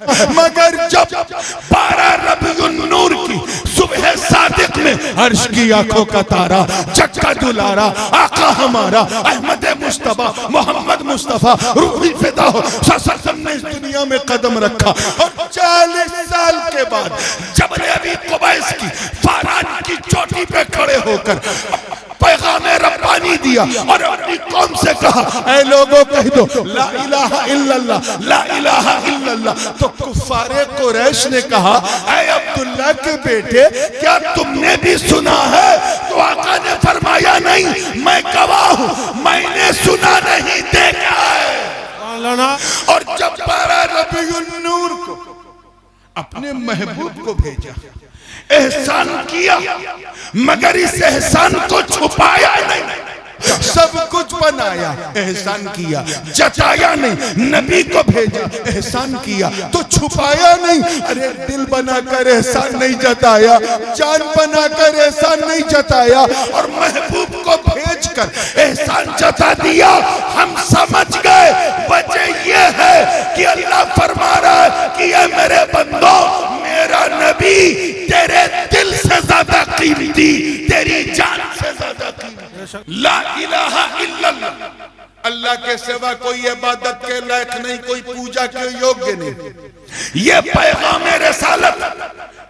मगर जब 12 रबीउन नूर की सुबह सादिक में अर्श की आंखों का तारा चक्का दुलारा आका हमारा अहमद मुस्तफा मोहम्मद मुस्तफा रूही फिदा हो सल्लल्लाहु ने इस दुनिया में कदम रखा और 40 साल के बाद जबल अबी कुबैस की फारान की चोटी पे खड़े होकर पैगाम रब्बानी दिया और अपनी कौम से कहा, ऐ लोगों कह दो ला इलाहा इल्लल्लाह, ला इलाहा इल्लल्लाह। तो कुफ्फारे कुरैश ने कहा, ऐ अब्दुल्ला के बेटे क्या तुमने भी सुना है? तो आका ने फरमाया, नहीं मैं गवाह हूं, मैंने सुना नहीं देखा है। और जब 12 रबीउन नूर को अपने महबूब को भेजा, एहसान किया मगर इस एहसान को छुपाया नहीं, सब कुछ बनाया एहसान किया, जताया नहीं। नबी को भेजा एहसान किया तो छुपाया नहीं। अरे दिल बनाकर एहसान नहीं जताया, जान बनाकर एहसान नहीं जताया और महबूब को भेजकर एहसान जता दिया। हम समझ गए वजह यह है कि अल्लाह फरमा रहा है कि ये मेरे बंदो, मेरा नबी तेरे दिल से ज्यादा कीमती, तेरी जान से ज्यादा कीमती। ला इलाहा इल्लल्लाह, अल्लाह के सिवा कोई इबादत के लायक नहीं, कोई पूजा के योग्य नहीं। ये पैगाम रिसालत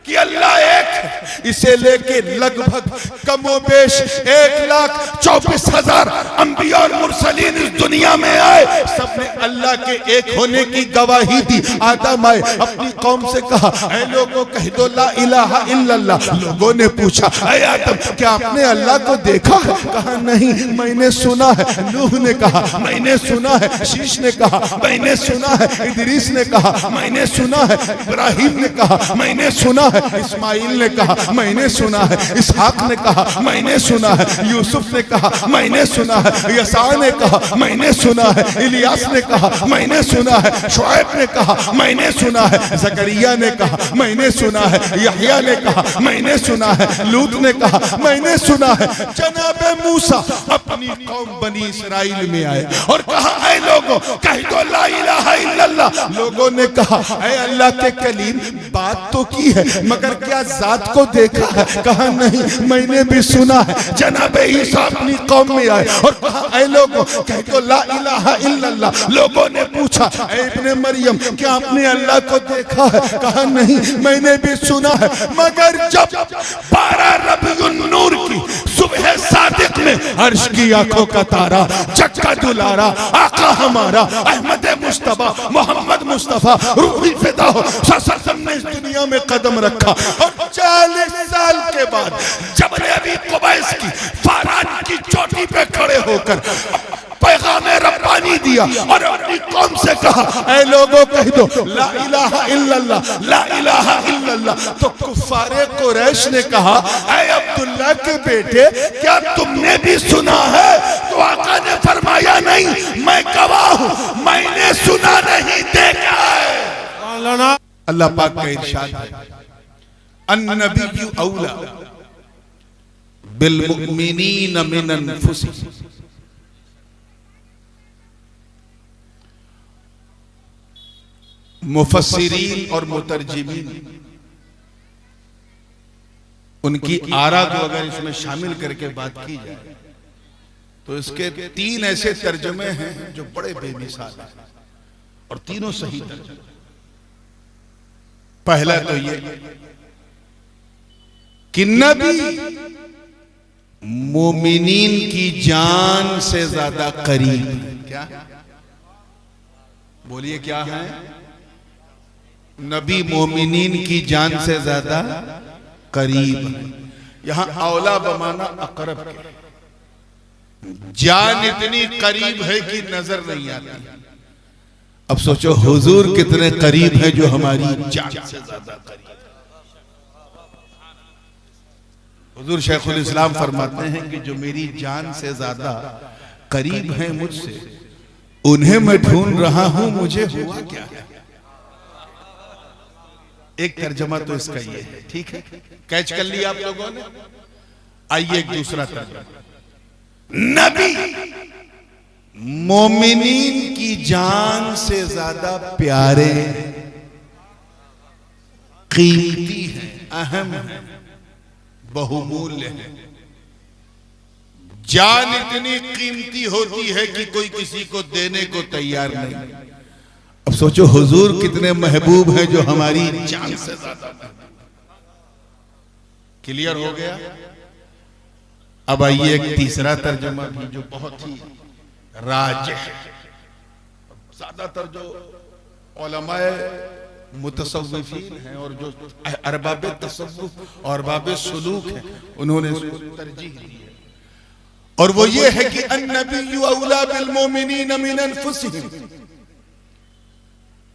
कि अल्लाह एक है, इसे लेके लगभग कमोबेश 1,24,000 अंबिया और मुरसलीन इस दुनिया में आए, सबने अल्लाह के एक होने की गवाही दी। आदम आए, अपनी कौम से कहा, ऐ लोगों कह दो ला इलाहा इल्लल्लाह। लोगों ने पूछा, ऐ आदम क्या आपने अल्लाह को देखा है? कहा नहीं, मैंने सुना है। नूह ने कहा मैंने सुना है। शीश ने कहा मैंने सुना है। इदरीस ने कहा मैंने सुना है। इब्राहिम ने कहा मैंने सुना है। इस्माइल ने कहा मैंने सुना है। इसहाक ने कहा मैंने सुना है। यूसुफ ने कहा मैंने सुना है। यसा ने कहा मैंने सुना है। इलियास ने कहा मैंने सुना है। शुएब ने कहा मैंने सुना है। जकरिया ने कहा मैंने सुना है। यहया ने कहा मैंने सुना है। लूत ने कहा मैंने सुना है। जनाबे मूसा अपनी कौम बनी इस्राइल में आए और कहा, ऐ लोगों कह दो ला इलाहा इल्लल्लाह। लोगों ने कहा, ऐ अल्लाह के कलीम बात तो की है मगर क्या जात को देखा है? कहा नहीं, मैंने भी सुना है। जनाबे ईसा अपनी कौम में आए और कहा, ऐ लोगों कह दो ला इलाहा इल्लल्लाह। लोगों ने पूछा, ऐ इब्ने मरियम क्या आपने अल्लाह को देखा है? कहा नहीं, मैंने भी सुना है। मगर जब 12 रबीउन नूर की सुबह सादिक में अर्श की आंखों का तारा चक्का दुलारा आका हमारा अहमद मुस्तफा मोहम्मद मुस्तफा रूही फिदा हो सल्लल्लाहु ने इस दुनिया में कदम रखा और 40 साल के बाद जबल अबी कुबैस की फारान की चोटी पे खड़े होकर पैगाम रब्बानी दिया और अपनी कौम से कहा, ऐ लोगों कह दो ला इलाहा इल्लल्लाह, ला इलाहा इल्लल्लाह। तो कुफ्फारे कुरैश ने कहा, ऐ अब्दुल्ला के बेटे क्या तुमने भी सुना है? तो आका ने फरमाया, नहीं मैं गवाह हूं, मैंने सुना नहीं देखा है। अल्लाह पाक का इरशाद है, अन्नबिय्यु औला बिल मुमिनीन मिन अनफुसिहिम। मुफस्सिरीन और मुतरजिमीन उनकी आरा को अगर इसमें शामिल करके बात की जाए तो इसके 3 ऐसे तर्जुमे हैं जो बड़े बेमिसाल हैं और तीनों सही तर्जुमे। पहला तो ये कि नबी मोमिनीन की जान से ज्यादा करीब है। क्या बोलिए क्या है? नबी मोमिनीन की जान से ज्यादा करीब है। यहां औला बमाना अकरब के, जान इतनी करीब है कि नजर नहीं आती। अब सोचो हुजूर कितने करीब है जो हमारी जान से ज्यादा करीब। हुजूर शेखुल इस्लाम फरमाते हैं कि जो मेरी जान से ज्यादा करीब है मुझसे, उन्हें मैं ढूंढ रहा हूं, मुझे हुआ क्या है? एक तर्जमा तो इसका ये है, ठीक है, कैच कर लिया आप लोगों ने। आइए एक दूसरा तर्जमा, नबी मोमिनीन की जान से ज्यादा प्यारे। कीमती हैं, अहम हैं, बहुमूल्य हैं। जान इतनी कीमती होती है कि कोई किसी को देने को तैयार नहीं। अब सोचो हुजूर कितने महबूब हैं जो हमारी जान से ज्यादा। क्लियर हो गया? अब आइए एक तीसरा तर्जुमा भी जो बहुत ही राज है। ज्यादातर जो उलमाए मुतसव्विफीन हैं और जो अरबाबे तसव्वुफ और अरबाबे सुलूक हैं, उन्होंने तरजीह दी है, और वो ये है कि अन्नबिय्यु औला बिल मोमिनीन मिन अनफुसिहिम।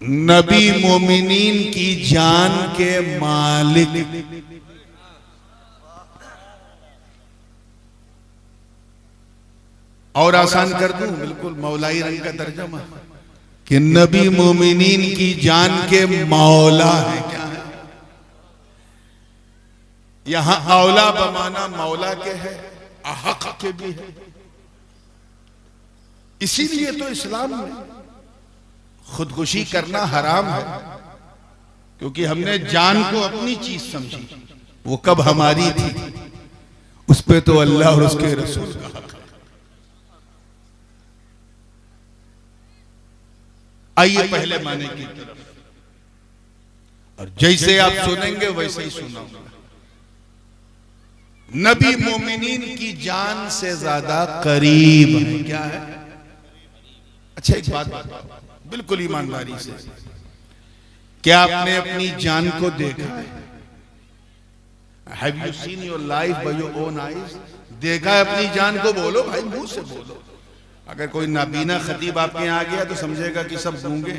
नबी मोमिनीन की जान के मालिक। और आसान कर दूं, बिल्कुल मौलाई रंग का तर्जुमा कि नबी मोमिनीन की जान के मौला है। क्या है? यहां औला बमाना मौला के है, अहक के भी है। इसीलिए तो इस्लाम में खुदकुशी करना हराम है, क्योंकि हमने जान को अपनी चीज समझी। वो कब हमारी थी, उस पे तो अल्लाह और उसके रसूल का हक है। आइए पहले माने की तरफ, और जैसे आप सुनेंगे वैसे ही सुनाऊंगा। नबी मोमिनीन की जान से ज्यादा करीब है। क्या है? अच्छा एक बात बताओ बिल्कुल ईमानदारी से, क्या आपने अपनी जान को देखा है? Have you seen your life by your own eyes? देखा है अपनी जान को? बोलो भाई, मुंह से बोलो। अगर कोई नाबीना खतीब आपके यहाँ आ गया तो समझेगा कि सब गूंगे,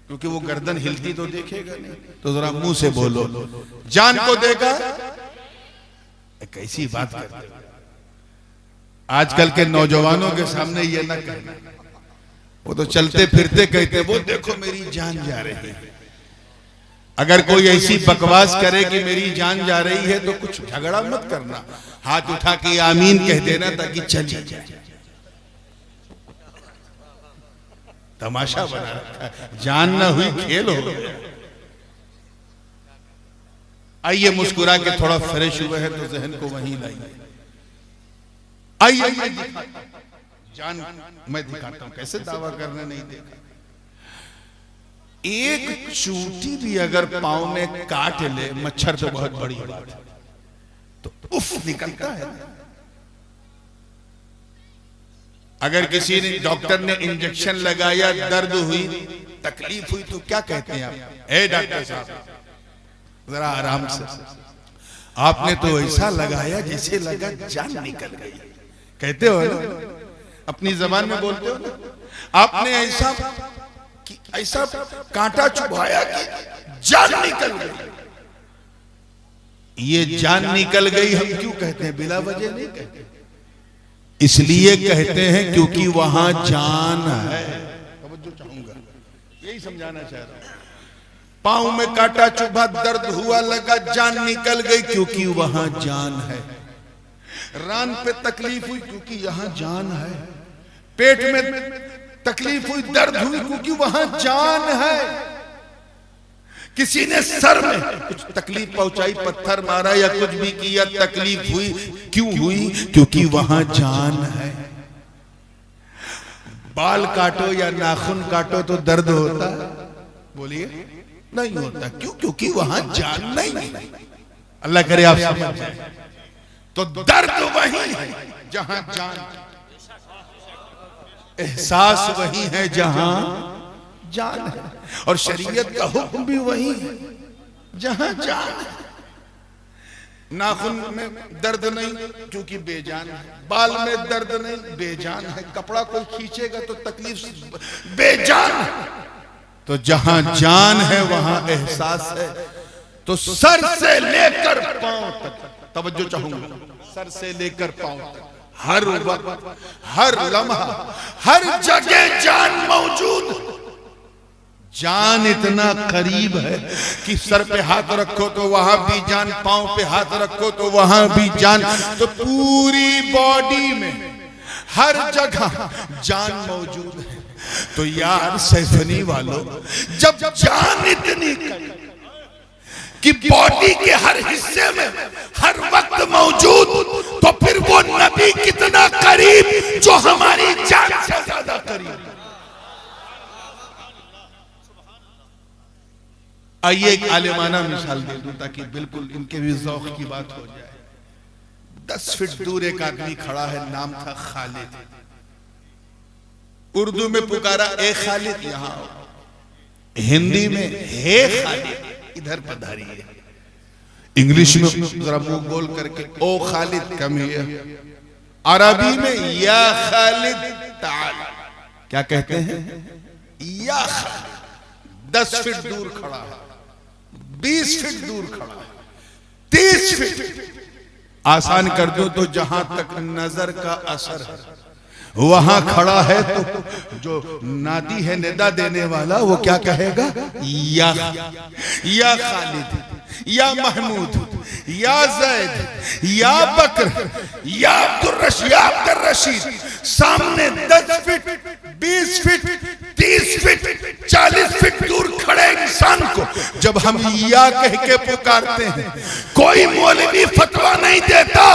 क्योंकि वो गर्दन हिलती तो देखेगा नहीं। तो जरा मुंह से बोलो, जान को देखा? कैसी बात करते हो? आजकल के नौजवानों के सामने ये ना कहना, वो तो चलते फिरते कहते वो देखो मेरी जान जा रही है। अगर कोई ऐसी बकवास करे कि मेरी जान जा रही है तो कुछ झगड़ा मत करना, हाथ उठा के आमीन कह देना ताकि चली जाए। तमाशा बना रखा है, जान ना हुई खेल हो गया। आइए मुस्कुरा के थोड़ा फ्रेश हुए हैं तो जहन को वहीं लाइए। आइए जान मैं दिखाता हूं, कैसे दावा करना नहीं देखा। एक चूंटी भी अगर पांव में काट ले, मच्छर तो बहुत बड़ी बात है, तो उफ निकलता है। अगर किसी ने डॉक्टर ने इंजेक्शन लगाया, दर्द हुई, तकलीफ हुई, तो क्या कहते हैं आप? ए डॉक्टर साहब जरा आराम से, आपने तो ऐसा लगाया जैसे लगा जान निकल गई। कहते हो ना, अपनी जबान में बोलते हो ना, आपने ऐसा कांटा चुभाया कि जान निकल गई। ये जान निकल गई हम क्यों कहते हैं? बिला वजह नहीं कहते, इसलिए कहते हैं क्योंकि वहां जान है। तवज्जो चाहूंगा, यही समझाना चाह रहा हूं। पांव में कांटा चुभा, दर्द हुआ, लगा जान निकल गई क्योंकि वहां जान है। रान पे तकलीफ हुई क्योंकि यहां जान है। पेट में तकलीफ हुई, दर्द हुई क्योंकि वहां जान है। किसी ने सर में कुछ तकलीफ पहुंचाई, पत्थर मारा या कुछ भी किया, तकलीफ हुई, क्यों हुई? क्योंकि वहां जान है। बाल काटो या नाखून काटो तो दर्द होता है? बोलिए नहीं होता। क्यों? क्योंकि वहां जान नहीं। अल्लाह करे आप समझ जाए। तो दर्द वही है जहां जान, एहसास वही है जहां जान है, और शरीयत का हुक्म भी वही है जहां जान है। नाखून में दर्द नहीं क्योंकि बेजान है, बाल में दर्द नहीं बेजान है, कपड़ा कोई खींचेगा तो तकलीफ बेजान है। तो जहां जान है वहां एहसास है। तो सर से लेकर पांव तक, तवज्जो चाहूंगा, सर से लेकर पांव तक, हर वक्त, हर लम्हा, हर जगह जान मौजूद। जान इतना करीब है कि सर पे हाथ रखो तो वहां भी जान, पांव पे हाथ रखो तो वहां भी जान। तो पूरी बॉडी में हर जगह जान मौजूद है। तो यार सैफनी वालों, जब जान इतनी करीब, कि बॉडी के हर हिस्से में हर वक्त मौजूद, तो फिर वो नबी कितना करीब जो हमारी जान से ज्यादा करीब। आइए एक आलिमाना मिसाल दे दूं ताकि बिल्कुल इनके भी ज़ौक़ की बात हो जाए। 10 फीट दूर एक आदमी खड़ा है, नाम था खालिद। उर्दू में पुकारा ए खालिद यहाँ आओ, हिंदी में हे खालिद इधर पधारिए, इंग्लिश में जरा मुंह गोल करके ओ खालिद कम हियर, अरबी में या खालिद ताल। क्या कहते हैं? या खालिद। 10 फीट दूर खड़ा है, 20 फीट दूर खड़ा है, 30 फीट। आसान कर दो तो जहां तक नजर का असर है वहां खड़ा है, तो जो नादी है निदा देने वाला वो क्या कहेगा? या खालिद, या महमूद, या जैद, या बकर, या अब्दुल रशीद। सामने 10 फीट, 20 फीट, 30 फीट, 40 फीट दूर खड़े इंसान को जब हम या कह के पुकारते हैं, कोई मौलवी फतवा नहीं देता,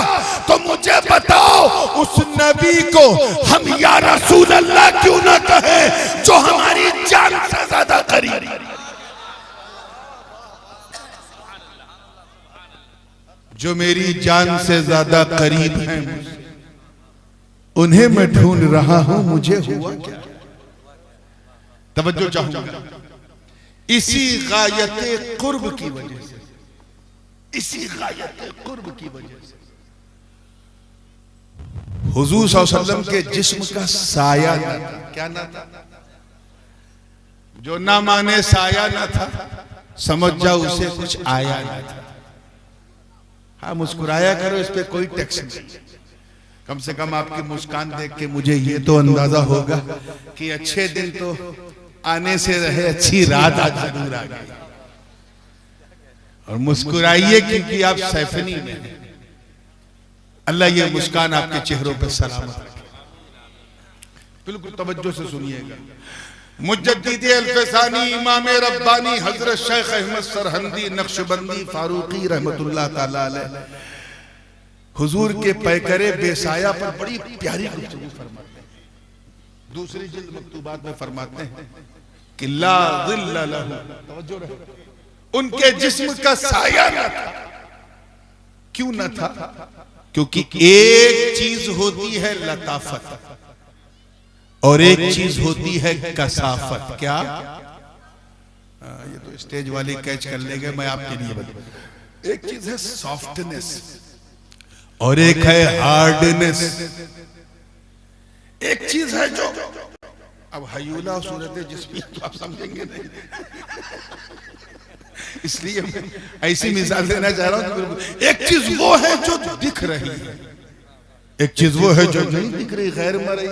तो मुझे बताओ उस नबी को हम या रसूल अल्लाह क्यों ना कहें जो हमारी जान से ज्यादा करीब। जो मेरी जान से ज्यादा करीब हैं, उन्हें मैं ढूंढ रहा हूं, मुझे हुआ क्या? तवज्जो चाहूंगा। इसी गायत कुर्ब की वजह से, इसी गायत कुर्ब की वजह से हुजूर सल्लल्लाहु अलैहि वसल्लम के जिस्म का साया न था। क्या ना था? जो ना माने साया ना था, समझ जाओ उसे कुछ आया ना था। हाँ, मुस्कुराया करो, इस पे कोई टैक्स नहीं। कम से कम आपकी मुस्कान देख के मुझे ये तो अंदाजा होगा कि अच्छे दिन तो आने से रहे, अच्छी रात आज जरूर आ गई। और मुस्कुराइए क्योंकि आप सैफनी में हैं। अल्लाह ये मुस्कान आपके चेहरों पर सलामत रखे। बिल्कुल तवज्जो से सुनिएगा। मुजद्दिद अल-फसानी, इमाम रब्बानी हजरत शेख अहमद सरहंदी नक्शबंदी फारूकी रहमतुल्लाह ताला अलैह हुजूर के पैकरे बेसाया पर बड़ी प्यारी गुफ्तगू फरमाते हैं। दूसरी जिल्द मकतूबात में फरमाते हैं कि ला ज़िल्ल लहू, तवज्जो रहे, उनके जिस्म का साया न था। क्यों न था? क्योंकि एक चीज होती है लताफत और एक चीज होती है कसाफत। क्या? ये तो स्टेज वाले कैच कर लेंगे, मैं आपके लिए बताऊं। एक चीज है सॉफ्टनेस और एक है हार्डनेस। एक चीज है जो, अब हयूला सूरत जिसमें तो आप समझेंगे नहीं, इसलिए मैं ऐसी मिसाल देना चाह रहा हूं। एक चीज वो है जो दिख रही है, एक चीज वो है जो नहीं दिख रही, गैर मरई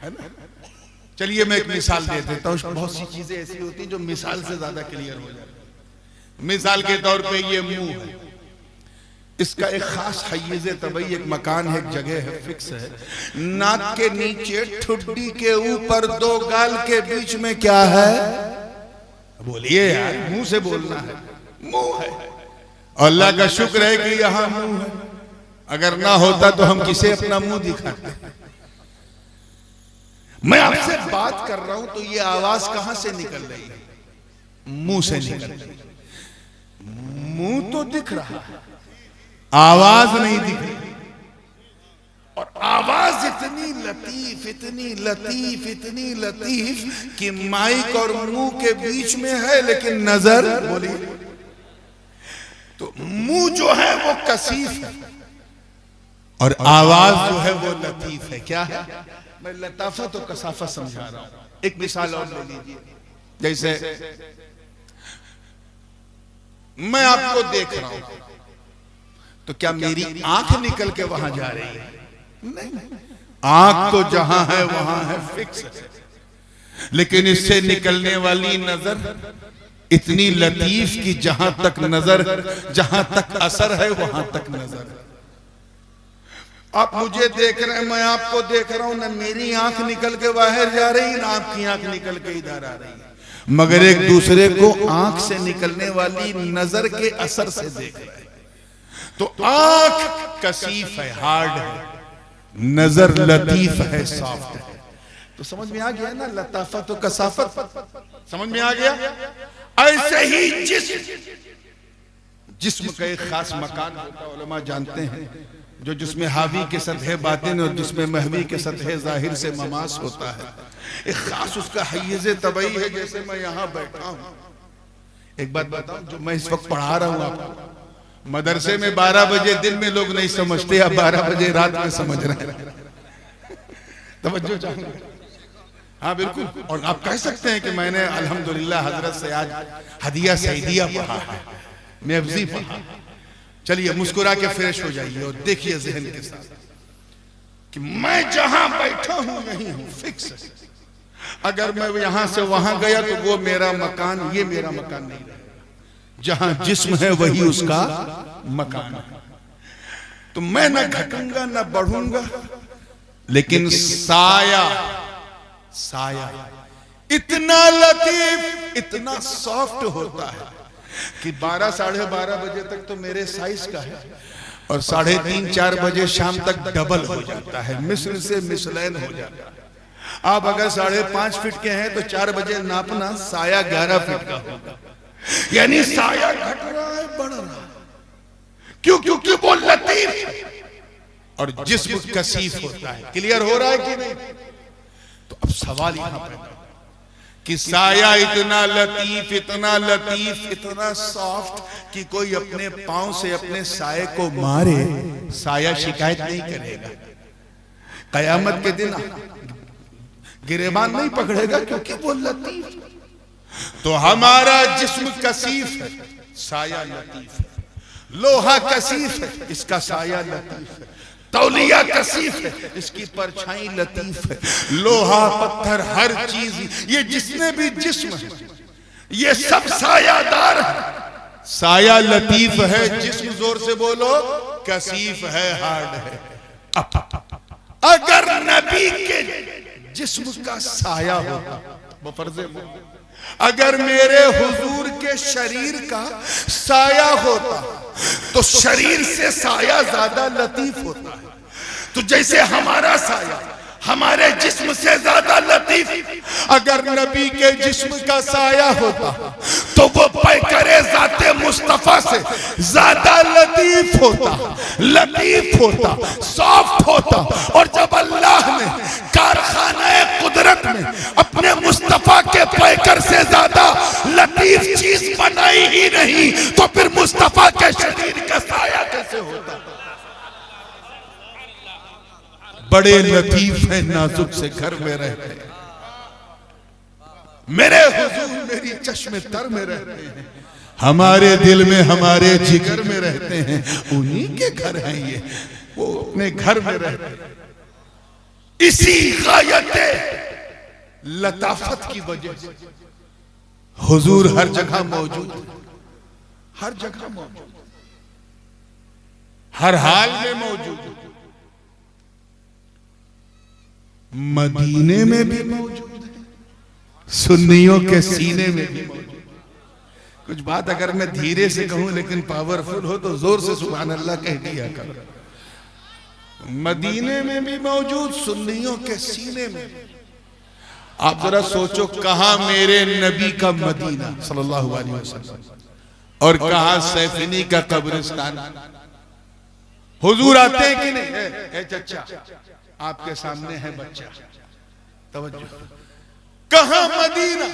है ना। चलिए मैं एक मिसाल दे देता हूँ। बहुत सी चीजें ऐसी होती हैं जो मिसाल से ज्यादा क्लियर हो जाती। मिसाल के तौर पे ये मुंह है, इसका एक खास हय्यज़ तबई, एक मकान है, एक जगह है, फिक्स है। नाक के नीचे ठुड्डी के ऊपर 2 गाल के बीच में क्या है? बोलिए यार, मुंह से बोलना है। मुंह है। अल्लाह का शुक्र है कि यहां मुंह है, अगर ना होता तो हम किसे अपना मुंह दिखाते। मैं आपसे बात कर रहा हूं तो ये आवाज कहां से निकल रही है? मुंह से निकल रही है। मुंह तो दिख रहा है, आवाज नहीं दिख रही। और आवाज इतनी लतीफ, इतनी लतीफ, इतनी लतीफ कि माइक और मुंह के बीच में है, लेकिन नजर, बोलिए, तो मुंह जो है वो कसीफ है और आवाज जो है वो लतीफ है। क्या है? मैं लताफत और कसाफत समझा रहा हूं। एक मिसाल और ले लीजिए। जैसे मैं आपको देख रहा हूं, तो क्या मेरी आंख निकल के वहां जा रही है? नहीं, आंख तो जहां है वहां है, फिक्स है। लेकिन इससे निकलने वाली नजर इतनी लतीफ कि जहां तक नजर, जहां तक असर है वहां तक नजर। आप मुझे देख रहे हैं, मैं आपको देख रहा हूं, ना मेरी आंख निकल के बाहर जा रही, ना आपकी आंख निकल के इधर आ रही है। मगर एक दूसरे को आंख से निकलने वाली नजर के असर से देख रहे हैं। तो आंख कसीफ है, हार्ड है, नजर लतीफ है, सॉफ्ट है। तो समझ में आ गया ना, लताफत और कसाफत समझ में आ गया। ऐसे ही जिस्म का एक खास मकान होता है, उलमा जानते हैं, जो जिसमें हावी के सतह बातिन और जिसमें महवी के सतह जाहिर से ममास होता है। एक खास उसका हैज़ तबई है। जैसे मैं यहाँ बैठा हूँ, एक बात बताऊं, जो मैं इस वक्त पढ़ा रहा हूँ आपको, मदरसे में 12 बजे दिन में लोग नहीं समझते, अब 12 बजे रात में समझ रहे हैं। तवज्जो चाहूंगा। हाँ बिल्कुल। और आप कह सकते हैं कि मैंने अल्हम्दुलिल्लाह हजरत से आज हदिया सईदिया पढ़ा है, मेवजी पढ़ा। चलिए मुस्कुरा के फ्रेश हो जाइए और देखिए जहन के साथ कि मैं जहां बैठा हूं यही हूं, फिक्स है। अगर मैं यहां से वहां गया तो वो मेरा मकान, ये मेरा मकान नहीं रहेगा। जहां जिस्म है वही उसका मकान है। तो मैं न घटूंगा न बढ़ूंगा, लेकिन साया इतना लतीफ, इतना सॉफ्ट होता है कि 12 साढ़े 12 बजे तक तो मेरे साइज का है और 3:30 4 बजे शाम तक डबल हो जाता है, मिस्र से मिसलैन हो जाता है। आप अगर 5.5 फीट के हैं तो 4 बजे नापना, साया 11 फीट का होगा। यानी साया घट रहा है, बढ़ रहा है। क्यों? क्योंकि वो लतीफ है और जिस्म कसीफ होता है। क्लियर हो रहा है कि नहीं? तो अब सवाल यहां पैदा कि साया इतना लतीफ, इतना लतीफ, इतना सॉफ्ट कि कोई अपने पांव से अपने साये को मारे, साया शिकायत नहीं करेगा। कयामत के दिन गिरेबान नहीं पकड़ेगा, क्योंकि वो लतीफ। तो हमारा जिस्म कसीफ है, साया लतीफ है। लोहा कसीफ है, इसका साया लतीफ है। तौलिया कसीफ है, इसकी परछाई लतीफ है। लोहा पत्थर हर चीज, ये जिसने भी जिस्म है ये सब सायादार है। साया लतीफ है, जिस्म जोर से बोलो कसीफ है, हार्ड है। अगर नबी के जिस्म का साया होता, बफर्ज़े अगर मेरे हुजूर के शरीर का साया होता तो शरीर से साया ज्यादा लतीफ होता है। तो जैसे हमारा साया हमारे जिस्म से ज्यादा लतीफ, अगर नबी के जिस्म का साया होता तो वो पैकरे ज़ाते मुस्तफा से ज्यादा लतीफ होता, सॉफ्ट होता। और जब अल्लाह ने कारखाने कुदरत में अपने मुस्तफा के पैकर से ज्यादा लतीफ चीज बनाई ही नहीं, तो फिर मुस्तफा के शरीर का साया कैसे होता? बड़े लतीफ हैं, नाजुक से घर में रहते हैं। मेरे हुजूर मेरी चश्मे तर में रहते हैं, हमारे दिल में, हमारे जिगर में रहते हैं। उन्हीं के घर हैं ये, वो अपने घर में रहते हैं। इसी गायते लताफत की वजह से हुजूर हर जगह मौजूद, हर जगह मौजूद, हर हाल में मौजूद। मदीने में भी मौजूद है, सुन्नियों के सीने में भी मौजूद। कुछ बात अगर मैं धीरे से कहूं लेकिन पावरफुल हो तो जोर से सुभान अल्लाह कह दिया कर। मदीने में भी मौजूद, सुन्नियों के सीने में। आप जरा सोचो, कहां मेरे नबी का मदीना सल्लल्लाहु अलैहि वसल्लम और कहां सैफिनी का कब्रिस्तान। हुजूर आते हैं कि नहीं? है चचा, आपके सामने है बच्चा, तवज्जो। कहां मदीना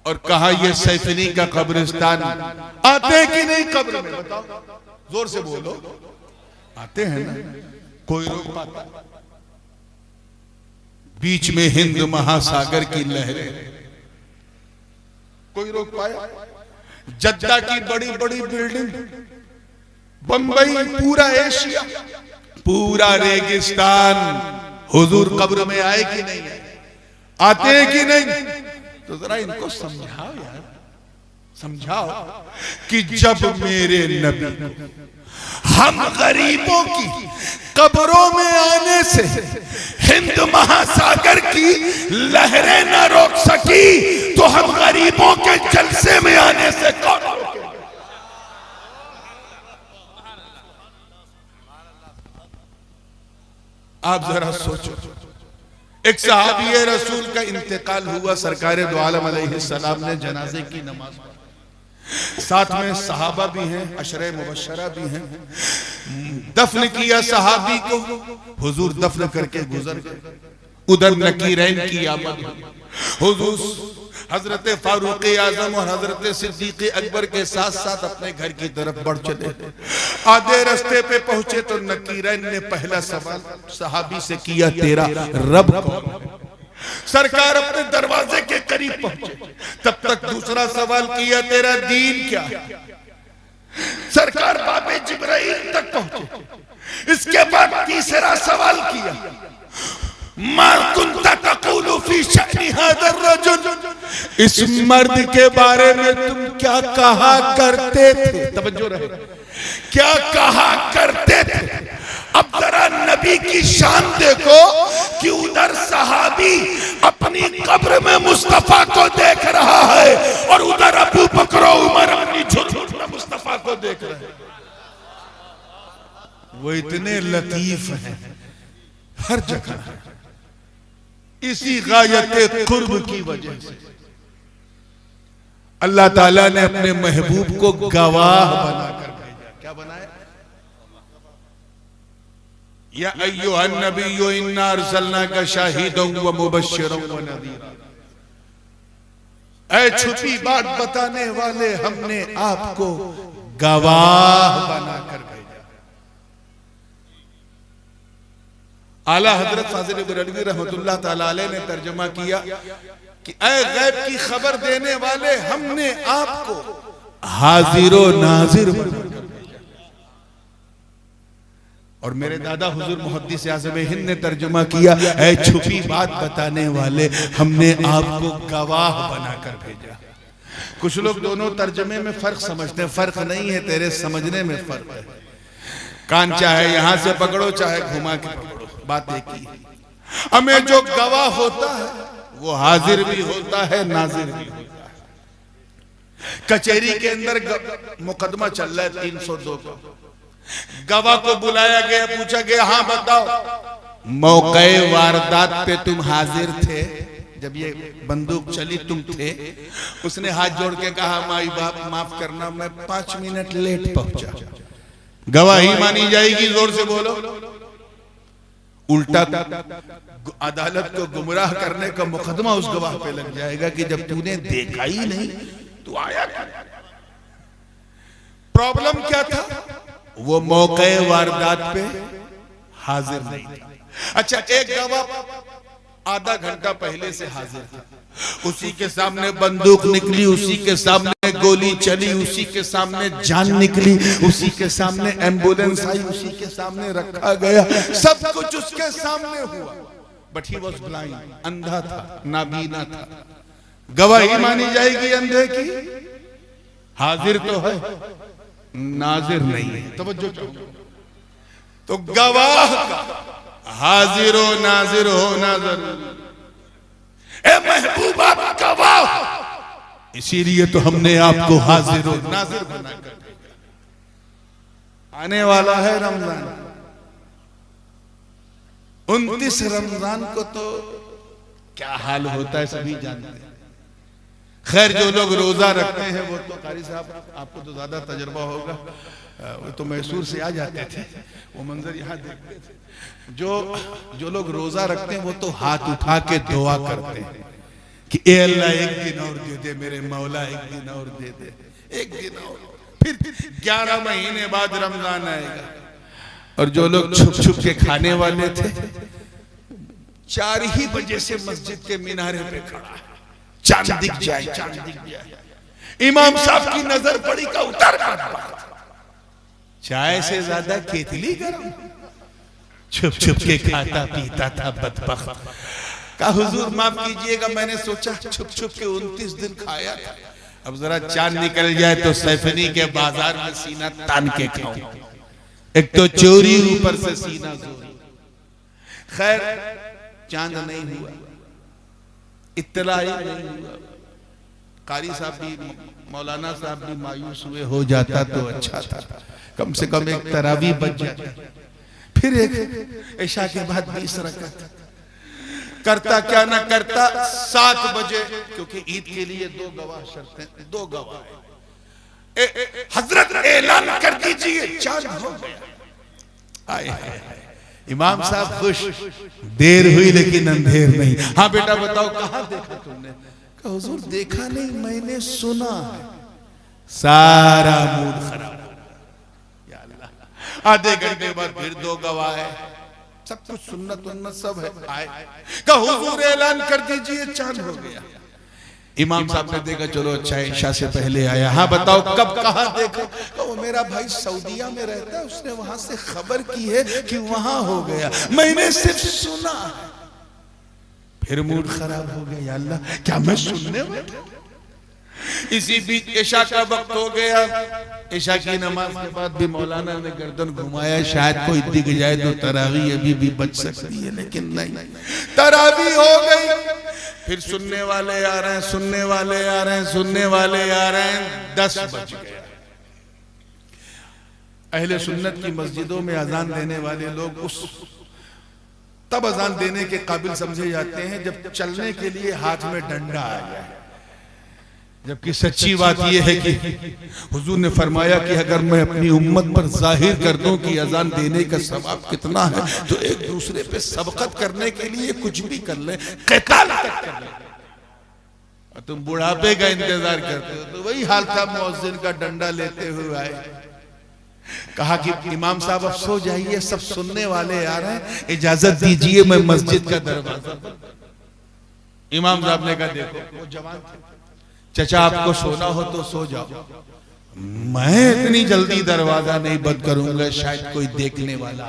और कहां ये सैफिनी का कब्रिस्तान। आते हैं कि नहीं कब्र में? बताओ, जोर से बोलो। आते हैं ना? कोई रोक पाता? बीच में हिंद महासागर की लहरें, कोई रोक पाया? जद्दा की बड़ी बड़ी बिल्डिंग, बंबई, पूरा एशिया, पूरा रेगिस्तान, हुजूर कब्र में आए कि नहीं? आते हैं कि नहीं? तो जरा इनको समझाओ यार, समझाओ कि जब मेरे नबी हम गरीबों की कब्रों में आने से हिंद महासागर की लहरें न रोक सकी, तो हम गरीबों के जलसे में आने से कौन रोकेगा? आप जरा सोचो, एक सहाबी रसूल का इंतकाल हुआ, सरकार दो आलम अलैहिस्सलाम ने जनाजे की नमाज पढ़ी, साथ में सहाबा भी हैं, अशरे मुबश्शरा भी हैं। दफन किया सहाबी को, हुजूर दफन करके गुजर गए। उधर नकीरैन की आमद, हुजूर हजरत फारूक आजम और हजरत सिद्दीक अकबर के साथ साथ अपने घर की तरफ बढ़ चले। आधे रास्ते पे पहुंचे तो नकीरैन ने पहला सवाल सहाबी से किया, तेरा रब कौन? सरकार अपने दरवाजे के करीब पहुंचे, तब तक दूसरा सवाल किया, तेरा दीन क्या? सरकार बाबे जिब्राइल तक पहुंचे। इसके बाद तीसरा सवाल किया, मा कुंता तक़ूलु फी शअनी हाज़ा रजुल, इस मर्द के बारे में तुम क्या कहा करते थे? तवज्जो रहे, क्या कहा करते थे? अब जरा नबी की शान देखो कि उधर सहाबी अपनी कब्र में मुस्तफा को देख रहा है और उधर अबू बकर उमर अपनी झुर्मुट में मुस्तफा को देख रहे हैं। वो इतने लतीफ हैं हर जगह, इसी गायत कुर्ब की वजह से अल्लाह ताला ने अपने महबूब को गवाह बनाकर भेजा। क्या बनाया? या अय्युहन नबिय्यु इन्ना अरसलनाका शाहिदन व मुबश्शिरन व नज़ीरा, ऐ छुपी बात बताने वाले, हमने आपको गवाह बनाकर भेजा। आला हजरत फाजिल बरेलवी रहमतुल्लाह ताला अलैह ने तर्जुमा किया कि ऐ गैब की खबर देने वाले, हमने आपको हाजिर व नाजिर बनाकर। और मेरे दादा हुजूर मुहद्दिस आज़म हिंद ने तर्जुमा किया, ऐ छुपी बात बताने वाले, हमने आपको गवाह बनाकर भेजा। कुछ लोग दोनों तर्जुमे में फर्क समझते हैं, फर्क नहीं है, तेरे समझने में फर्क है। कान चाहे यहां से पकड़ो चाहे घुमा के पकड़ो, बात एक ही है। हमें जो गवाह होता है वो हाजिर भी होता है, नाजिर भी होता है। कचहरी के अंदर मुकदमा चल रहा है 302 का, गवाह को बुलाया गया, पूछा गया, हाँ बताओ मौके वारदात पे तुम हाजिर थे, जब ये बंदूक चली तुम थे? उसने हाथ जोड़ के कहा, माई बाप माफ करना, मैं 5 मिनट लेट पहुंचा। गवाही मानी जाएगी? जोर से बोलो। उल्टा अदालत को गुमराह करने का मुकदमा उस गवाह पे लग जाएगा कि जब तूने देखा ही नहीं तू आया। प्रॉब्लम क्या था? वो मौके वारदात पे हाजिर नहीं था। अच्छा, एक गवाह आधा घंटा पहले से हाजिर था, उसी के सामने बंदूक निकली, उसी के सामने गोली चली, उसी के सामने जान निकली, उसी के सामने एम्बुलेंस आई, उसी के सामने रखा गया, सब कुछ उसके सामने हुआ, बट ही वॉज ब्लाइंड, अंधा था, नाबीना था। गवाही मानी जाएगी अंधे की? हाजिर तो है, नाजिर नहीं है। तवज्जो चाहो तो गवाह का हाजिर हो नाजिर होना जरूरी। ए महबूबा गवाह, इसीलिए तो हमने आपको हाजिर और नाजिर बनाकर भेजा। आने वाला है रमजान, 29 रमजान को तो क्या हाल होता है सभी जानते हैं। खैर, जो लोग रोजा रखते हैं वो तो कारी साहब आपको तो ज्यादा तजुर्बा होगा, वो तो मैसूर से आ जाते थे, वो मंजर यहाँ देखते थे। जो लोग रोजा रखते हैं वो तो हाथ उठा के दुआ करते हैं कि ए अल्लाह एक दिन और दे दे, मेरे मौला एक दिन और दे दे, एक दिन और। फिर 11 महीने बाद रमजान आएगा। और जो लोग छुप छुप के खाने वाले थे, 4 ही बजे से मस्जिद के मीनारे पे खड़ा है, चांद दिख जाए, चांद दिख जाए। इमाम साहब की नजर पड़ी का उतर चाय से ज्यादा केतली गरम, छुप छुप के खाता पीता था बदबख्त। का हुजूर माफ कीजिएगा, मैंने सोचा छुप छुप के 29 दिन खाया था, अब जरा चांद निकल जाए तो सैफनी के बाजार में सीना तान के खाऊं। एक तो चोरी, ऊपर से सीना जोरी। खैर चांद नहीं हुआ, इत्तला नहीं हुआ। कारी साहब भी, मौलाना साहब भी मायूस हुए, हो जाता तो अच्छा था, कम से कम एक तरावी बच जाती। फिर एक इशा के बाद 20 रकात करता, क्या ना करता 7 बजे, क्योंकि ईद के लिए 2 गवाह शर्त है, 2 गवाह। हजरत ऐलान कर दीजिए चांद हो गया। आए इमाम साहब खुश, देर हुई लेकिन अंधेर नहीं। हाँ बेटा बताओ कहाँ देखा तुमने? कहा हुजूर देखा नहीं, मैंने सुना है। सारा मूड खराब हो गया। या अल्लाह, आधे घंटे बाद फिर 2 गवाह है, सब कुछ सुन्नत उन्नत सब है। आए कहा हुजूर ऐलान कर दीजिए चांद हो गया। इमाम साहब ने देखा, चलो अच्छा है, इशा से पहले आया। हाँ बताओ कब कहाँ देखा? वो मेरा भाई सऊदीया में रहता है, उसने वहां से खबर की है कि वहां हो गया, मैंने सिर्फ सुना। फिर मूड खराब हो गया, या अल्लाह क्या मैं सुनने बैठा? इसी बीच इशा का वक्त हो गया। इशा की नमाज के बाद भी मौलाना ने गर्दन घुमाया, शायद कोई दिख जाए तो तरावी अभी भी बच सकती है, लेकिन नहीं, तरावी हो गई। फिर सुनने वाले आ रहे हैं, सुनने वाले आ रहे हैं, सुनने वाले आ रहे हैं, 10 बज गए। अहले सुन्नत की मस्जिदों में अजान देने वाले लोग उस तब अजान देने के काबिल समझे जाते हैं जब चलने के लिए हाथ में डंडा आ जाए। जबकि सच्ची बात यह है कि हुजूर ने फरमाया कि अगर मैं अपनी उम्मत पर जाहिर कर दूं कि अजान देने का सवाब कितना है, तो एक दूसरे पे सबकत करने के लिए कुछ भी कर ले, क़िताल तक कर ले। तुम बुढ़ापे का इंतजार करते हो, तो वही हाल था। मुअज्जिन का डंडा लेते हुए आए, कहा कि इमाम साहब अब सो जाइए, सब सुनने वाले आ रहे हैं, इजाजत दीजिए मैं मस्जिद का दरवाजा। इमाम साहब ने कहा देखो, वो जवान थे, चचा आपको सोना हो तो सो जाओ, मैं इतनी जल्दी दरवाजा नहीं बंद करूंगा, शायद कोई देखने वाला।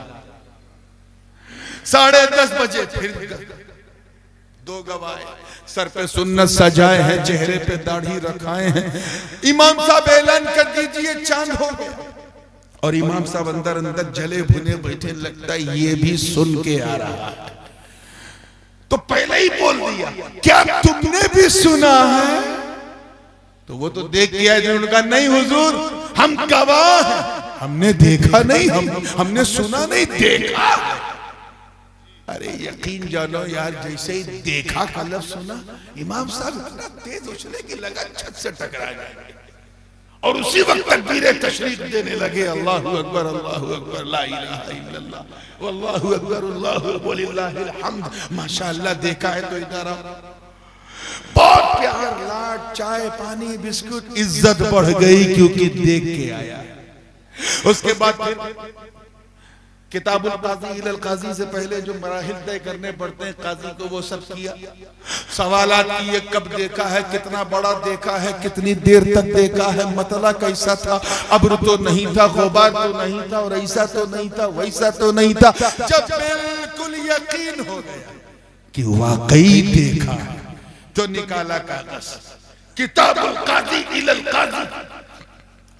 10:30 बजे फिर 2 गवाह, सर पे सुन्नत सजाए हैं, चेहरे पे दाढ़ी रखाए हैं। इमाम साहब ऐलान कर दीजिए चांद हो गया। और इमाम साहब अंदर अंदर जले भुने बैठे, लगता है ये भी सुन के आ रहा है। तो पहले ही बोल दिया, क्या तुमने भी सुना है? तो वो तो देख के आए, उन्होंने कहा नहीं हुजूर हम गवाह हैं, हमने देखा नहीं, हमने सुना नहीं, देखा। अरे यकीन जानो यार, जैसे ही देखा का लफ्ज़ सुना, इमाम साहब इतना तेज उछले कि लगा छत से टकरा जाएंगे। और उसी वक्त तकबीरें तशरीफ देने लगे, अल्लाहु अकबर, अल्लाहु अकबर, ला इलाहा इल्लल्लाह, वल्लाहु अकबर, अल्लाहु वलिल्लाहिल हम्द। माशाअल्लाह देखा है तो इधर आओ। बहुत प्यार, लाड, चाय, पानी, बिस्कुट, इज्जत बढ़ गई क्योंकि देख के आया। उसके बाद फिर किताबुल काजी इलल काजी से पहले जो मराहिल तय करने पड़ते हैं काजी को, वो सब किया। सवालात किए, कब देखा है, कितना बड़ा देखा है, कितनी देर तक देखा है, मतला कैसा था, अब्र तो नहीं था, गुबार तो नहीं था, और ऐसा तो नहीं था, वैसा तो नहीं था। जब बिल्कुल यकीन हो गया कि वाकई देखा है, तो निकाला कागज, किताबुल काजी इलल काजी।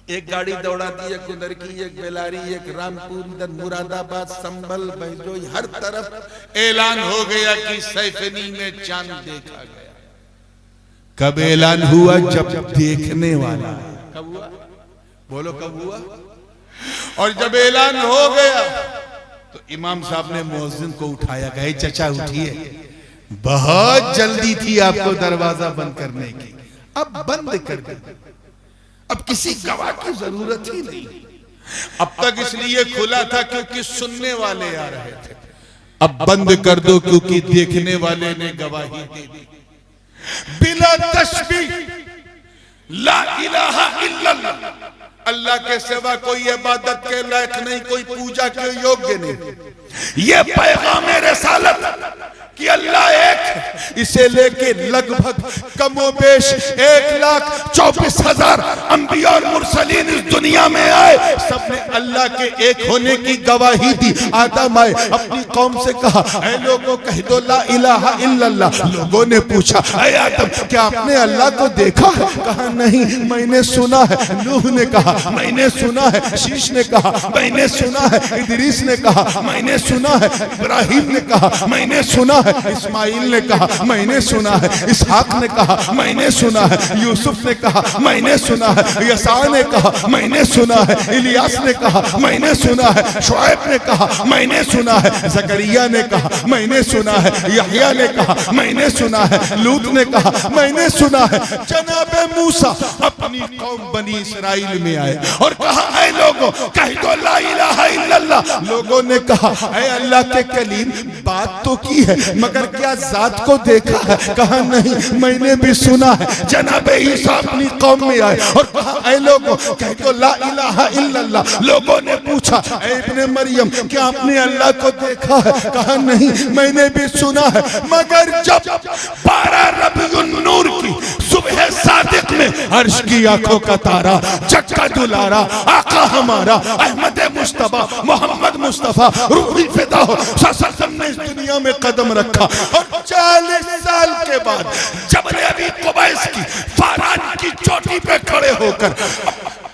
एक गाड़ी दौड़ा दी, एक उधर की, एक बेलारी, एक रामपुर, इधर मुरादाबाद, संभल, बहजोई, हर तरफ ऐलान हो गया कि सैफनी में चांद देखा गया। कब ऐलान हुआ? जब देखने वाला। कब हुआ? बोलो कब हुआ? और जब ऐलान हो गया तो इमाम साहब ने मुअज्जिन को उठाया, कहे चचा उठिए, बहुत जल्दी थी आपको दरवाजा बंद करने की, अब बंद कर दे, अब किसी गवाह की जरूरत ही नहीं। अब तक इसलिए खुला था क्योंकि सुनने वाले आ रहे थे, अब बंद कर दो क्योंकि देखने वाले ने गवाही दे दी। बिला तशबीह, ला इलाहा इल्लल्लाह, अल्लाह के सिवा कोई इबादत के लायक नहीं, कोई पूजा के योग्य नहीं। ये पैगाम रिसालत कि अल्लाह एक, इसे लेके लगभग कमोबेश 1,24,000 अंबिया और मुरसलीन इस दुनिया में आए सबने अल्लाह के एक होने की गवाही दी। आदम आए, अपनी कौम से कहा ऐ लोगों कह दो ला इलाहा इल्लल्लाह। लोगों ने पूछा ऐ आदम क्या आपने अल्लाह को देखा है? कहा नहीं मैंने सुना है। नूह ने कहा मैंने सुना है। शीश ने कहा मैंने सुना है। इदरीस ने कहा मैंने सुना है। इब्राहिम ने कहा मैंने सुना है। इस्माइल ने कहा मैंने सुना है। इसहाक ने कहा मैंने सुना है। यूसुफ ने कहा मैंने सुना है। यसा ने कहा मैंने सुना है। इलियास ने कहा मैंने सुना है। शुएब ने कहा मैंने सुना है। जकरिया ने कहा मैंने सुना है। यहया ने कहा मैंने सुना है। लूत ने कहा मैंने सुना है। जनाबे मूसा अपनी कौम बनी इस्राइल में आए और कहा ऐ लोगों कह दो ला इलाहा इल्लल्लाह। लोगों ने कहा ऐ अल्लाह के कलीम बात तो की है मगर क्या जात को देखा है? कहा नहीं मैंने भी सुना है। जनाबे ईसा अपनी कौम में आए और कहा ऐ लोगों कह दो ला इलाहा इल्लल्लाह। लोगों ने पूछा ऐ इब्ने मरियम क्या आपने अल्लाह को देखा है? कहा नहीं मैंने भी सुना है। मगर जब 12 रबीउन नूर की सुबह सादिक में अर्श की आंखों का तारा जक्का दुलारा आका हमारा अहमद मुस्तफा मोहम्मद मुस्तफा रूही फिदा हो सल्लल्लाहु ने इस दुनिया में कदम रखा और 40 साल के बाद जबल अबी कुबैस की फारान की चोटी पे खड़े होकर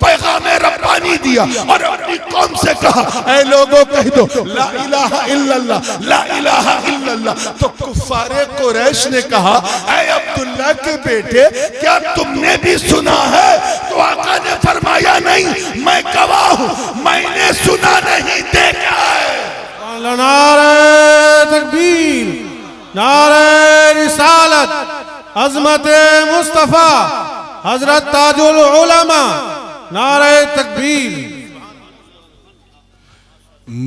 पैगाम रब्बानी दिया और अपनी कौम से कहा ऐ लोगों कह दो ला इलाहा इल्लल्लाह ला इलाहा इल्लल्लाह। तो कुफ्फारे कुरैश ने कहा ऐ अब्दुल्ला के बेटे क्या तुमने भी सुना है? तो आका ने फरमाया नहीं मैं गवाह हूं मैंने सुना नहीं देखा है। नारे तकबीर नारे रिसालत अज़मत मुस्तफा हजरत ताजुल उलमा नारे तकबीर।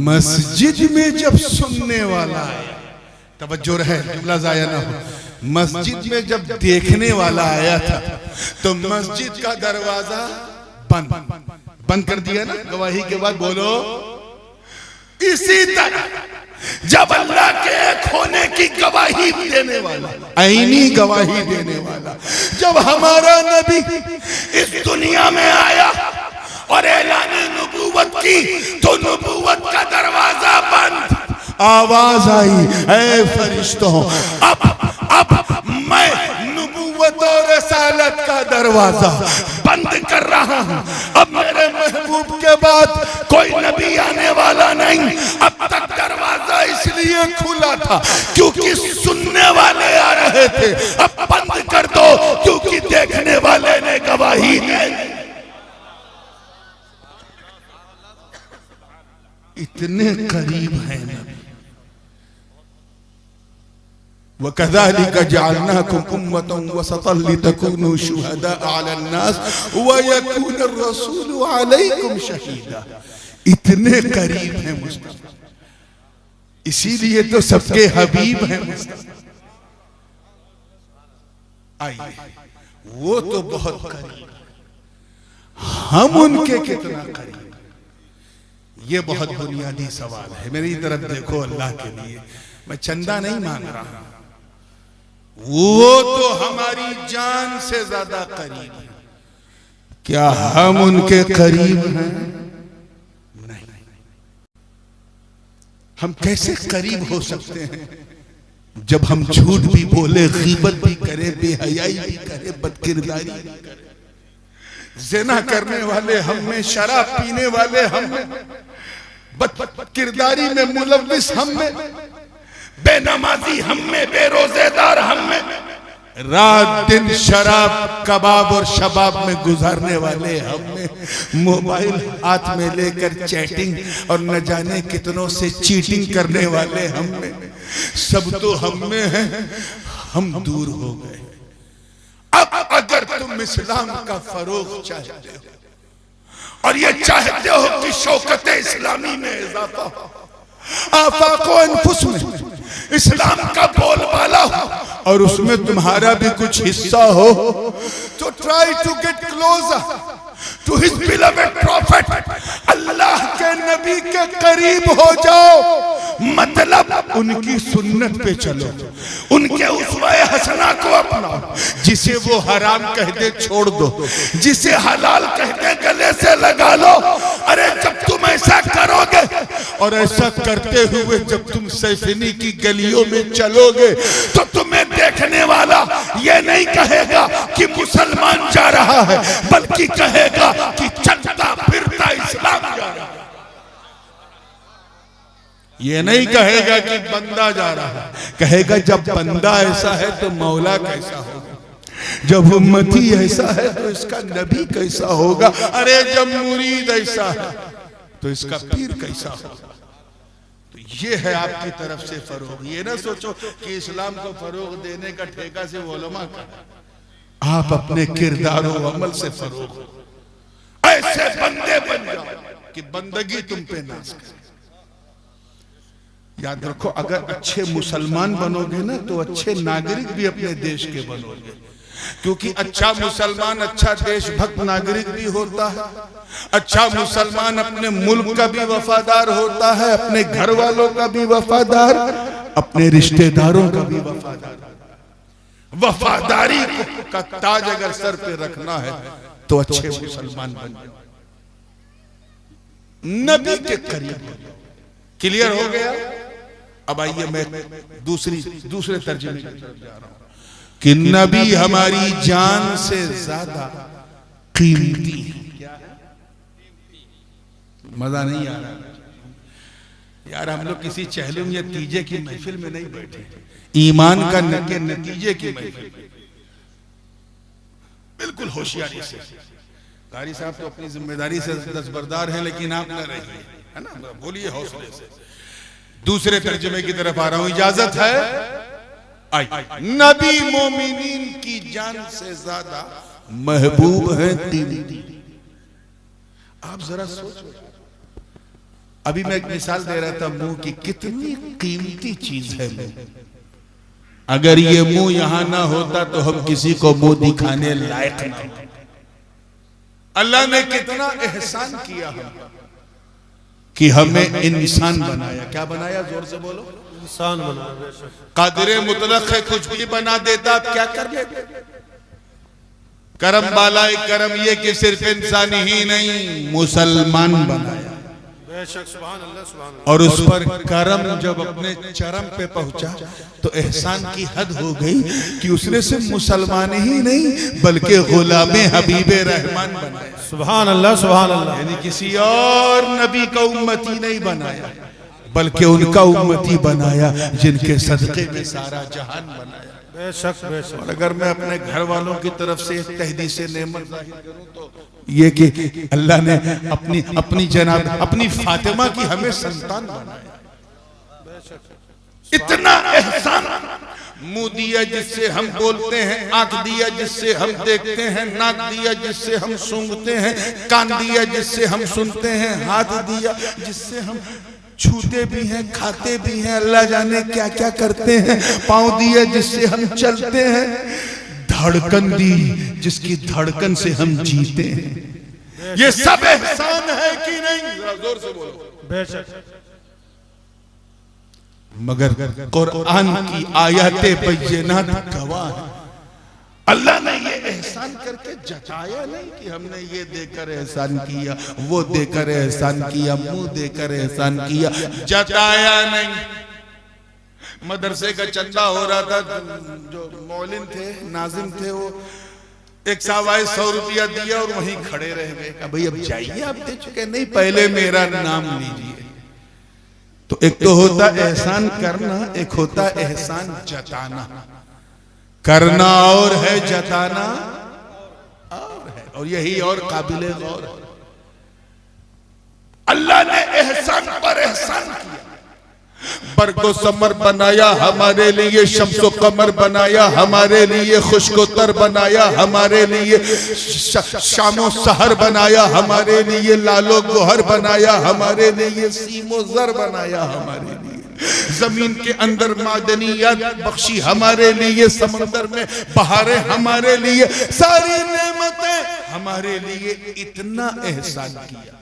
मस्जिद में जब सुनने वाला आया तवज्जो रहे जुमला जाया ना हो। मस्जिद में जब देखने वाला आया था तो मस्जिद का दरवाजा बंद कर दिया ना गवाही के बाद। बोलो इसी तरह जब अल्लाह के एक होने की गवाही देने वाला आईनी गवाही देने वाला जब हमारा नबी इस दुनिया में आया और ऐलान नबूवत की तो नबूवत का दरवाजा बंद। आवाज आई ऐ फरिश्तों अब मैं नबूवत और रसालत का दरवाजा बंद कर रहा हूं। अब मेरे महबूब के बाद कोई नबी आने वाला नहीं। अब तक दरवाजा इसलिए खुला था क्योंकि सुनने वाले आ रहे थे। अब बंद कर दो क्योंकि देखने वाले ने गवाही दी। इतने करीब है नबी। वकज़ालिका जअलनाकुम उम्मतन वसतन लितकूनू शुहदा अलन नास व यकून अर्रसूलु अलैकुम शहीदा। इतने करीब है मुस्तफा इसीलिए तो सबके हबीब हैं मुस्तफा। आइए वो तो बहुत करीब हम उनके कितना करीब ये बहुत बुनियादी सवाल है। मेरी तरफ देखो अल्लाह के लिए मैं चंदा नहीं मांग रहा। वो तो हमारी जान से ज्यादा करीब है। क्या हम उनके करीब हैं? नहीं। हम कैसे करीब हो सकते हैं जब हम झूठ भी बोले गीबत भी करें बेहयाई भी करें बदकिरदारी भी करें। ज़िना करने वाले हम में शराब पीने वाले हम में बदकिरदारी में मुलव्विस हम में बेनमाजी हम में बेरोजेदार हम में रात दिन शराब कबाब और शबाब में गुजारने वाले हम में मोबाइल हाथ में लेकर चैटिंग और न जाने कितनों से चीटिंग करने वाले हम में सब तो हम में है। हम दूर हो गए। अब अगर तुम इस्लाम का फरोग चाहते हो और ये चाहते हो कि शौकत इस्लामी में इजाफा हो आफाको अनफुस में इस्लाम का बोलबाला हो और उसमें तुम्हारा भी कुछ हिस्सा हो तो try to get closer to his beloved prophet. अल्लाह के नबी के करीब हो जाओ मतलब उनकी सुन्नत पे चलो, उनके उसवाए हसना को अपनाओ। जिसे वो हराम कह दे छोड़ दो, जिसे हलाल कह दे गले से लगा लो। अरे जब तुम ऐसा करोगे और ऐसा करते हुए जब तुम सैफिनी की गलियों में चलोगे तो तुम्हें देखने वाला ये नहीं कहेगा कि मुसलमान जा रहा है, बल्कि कहेगा कि चलता फिरता इस्लाम जा रहा है। ये नहीं कहेगा कि बंदा जा रहा है, कहेगा जब बंदा ऐसा है तो मौला कैसा होगा, जब उम्मती ऐसा है तो इसका नबी कैसा होगा, अरे जब मुरीद ऐसा है तो इसका पीर कैसा होगा। तो ये है आपकी तरफ से फरोग। ये ना सोचो कि इस्लाम को फरोग देने का ठेका से उलमा का, आप अपने किरदार और अमल से फरोग ऐसे बंदे बन जाओ कि बंदगी तुम पे नाज करे। याद रखो, अगर अच्छे मुसलमान बनोगे ना तो अच्छे नागरिक भी अपने देश के बनोगे, क्योंकि अच्छा मुसलमान अच्छा देशभक्त नागरिक भी होता है। अच्छा मुसलमान अपने मुल्क का भी वफादार होता है, अपने घर वालों का भी वफादार, अपने रिश्तेदारों का भी वफादार। वफादारी का ताज अगर सर पे रखना है तो अच्छे मुसलमान बन जाओ, नबी के करीब। क्लियर हो गया? अब आइए मैं दूसरे तर्जुमे की तरफ जा रहा हूं कि नबी हमारी जान से ज्यादा कीमती है। मजा नहीं आ रहा यार, हम लोग किसी चहलुम या तीजे की महफिल में नहीं बैठे, ईमान का नतीजे की महफिल। बिल्कुल होशियारी से। कारी साहब तो अपनी जिम्मेदारी से दस्तबरदार हैं, लेकिन आप न रहिए, है ना, बोलिए हौसले से। दूसरे तर्जुमे की तरफ आ रहा हूं, इजाजत है? आई। नबी मोमिनीन की जान से ज्यादा महबूब है कीमती। आप जरा सोचो, अभी मैं एक मिसाल दे रहा था मुंह की, कितनी कीमती चीज है मुंह। अगर ये मुंह यहां ना होता तो हम किसी को मुंह दिखाने लायक ना। अल्लाह ने कितना एहसान किया हम कि हमें इंसान बनाया। क्या बनाया? जोर से बोलो। इंसान बनाया। कादिर मुतलक है, कुछ भी बना देता, आप क्या कर लेते? करम बालाए करम ये कि सिर्फ इंसान ही नहीं, मुसलमान बनाया। और उस पर करम जब अपने चरम पे पहुंचा तो एहसान की हद हो गई कि उसने सिर्फ मुसलमान ही नहीं बल्कि गुलामे हबीबे रहमान बनाया। सुभान अल्लाह, सुभान अल्लाह। यानी किसी और नबी का उम्मती नहीं बनाया, बल्कि उनका उम्मती बनाया जिनके सदके में सारा जहान बनाया। बेशक बेशक। और अगर मैं अपने घर वालों की तरफ से तहदी से नेमत जाहिर करूं तो ये कि अल्लाह ने अपनी जनाब अपनी फातिमा की हमें संतान बनाया। इतना एहसान। मुंह दिया जिससे हम बोलते हैं, आंख दिया जिससे हम देखते हैं, नाक दिया जिससे हम सूंघते हैं, कान दिया जिससे हम सुनते हैं, हाथ दिया जिससे हम छूते भी हैं, खाते भी हैं, अल्लाह जाने क्या क्या करते हैं, पाँव दिया जिससे हम चलते हैं, धड़कन दी जिसकी धड़कन से हम जीते हैं। ये सब एहसान है कि नहीं? जोर से बोलो। बेशक। मगर कुरान की आयतें बय्यिनात गवाह हैं। अल्लाह ने ये एहसान करके जताया नहीं कि हमने ये देकर एहसान किया, वो देकर एहसान किया, मुंह देकर एहसान किया, जताया नहीं। मदरसे का चंदा हो रहा था, जो मौलिन थे, नाजिम थे, वो एक सवाए 100 रुपया दिया और वहीं खड़े रह गए। भाई अब जाइए, आप दे चुके। नहीं, पहले मेरा नाम लीजिए। तो एक तो होता एहसान करना, एक होता एहसान जताना। करना और है, जताना और है, और यही और काबिले गौर है। अल्लाह ने एहसान पर एहसान किया। बरगो समर बनाया हमारे लिए, शम्सो कमर बनाया हमारे लिए, खुशकोतर बनाया हमारे लिए, शामो सहर बनाया हमारे लिए, लालो गोहर बनाया हमारे लिए, सीमो जर बनाया हमारे लिए, जमीन के अंदर मादनियात बख्शी हमारे लिए, समंदर में बहारें हमारे लिए, सारी नेमतें हमारे लिए। इतना एहसान किया।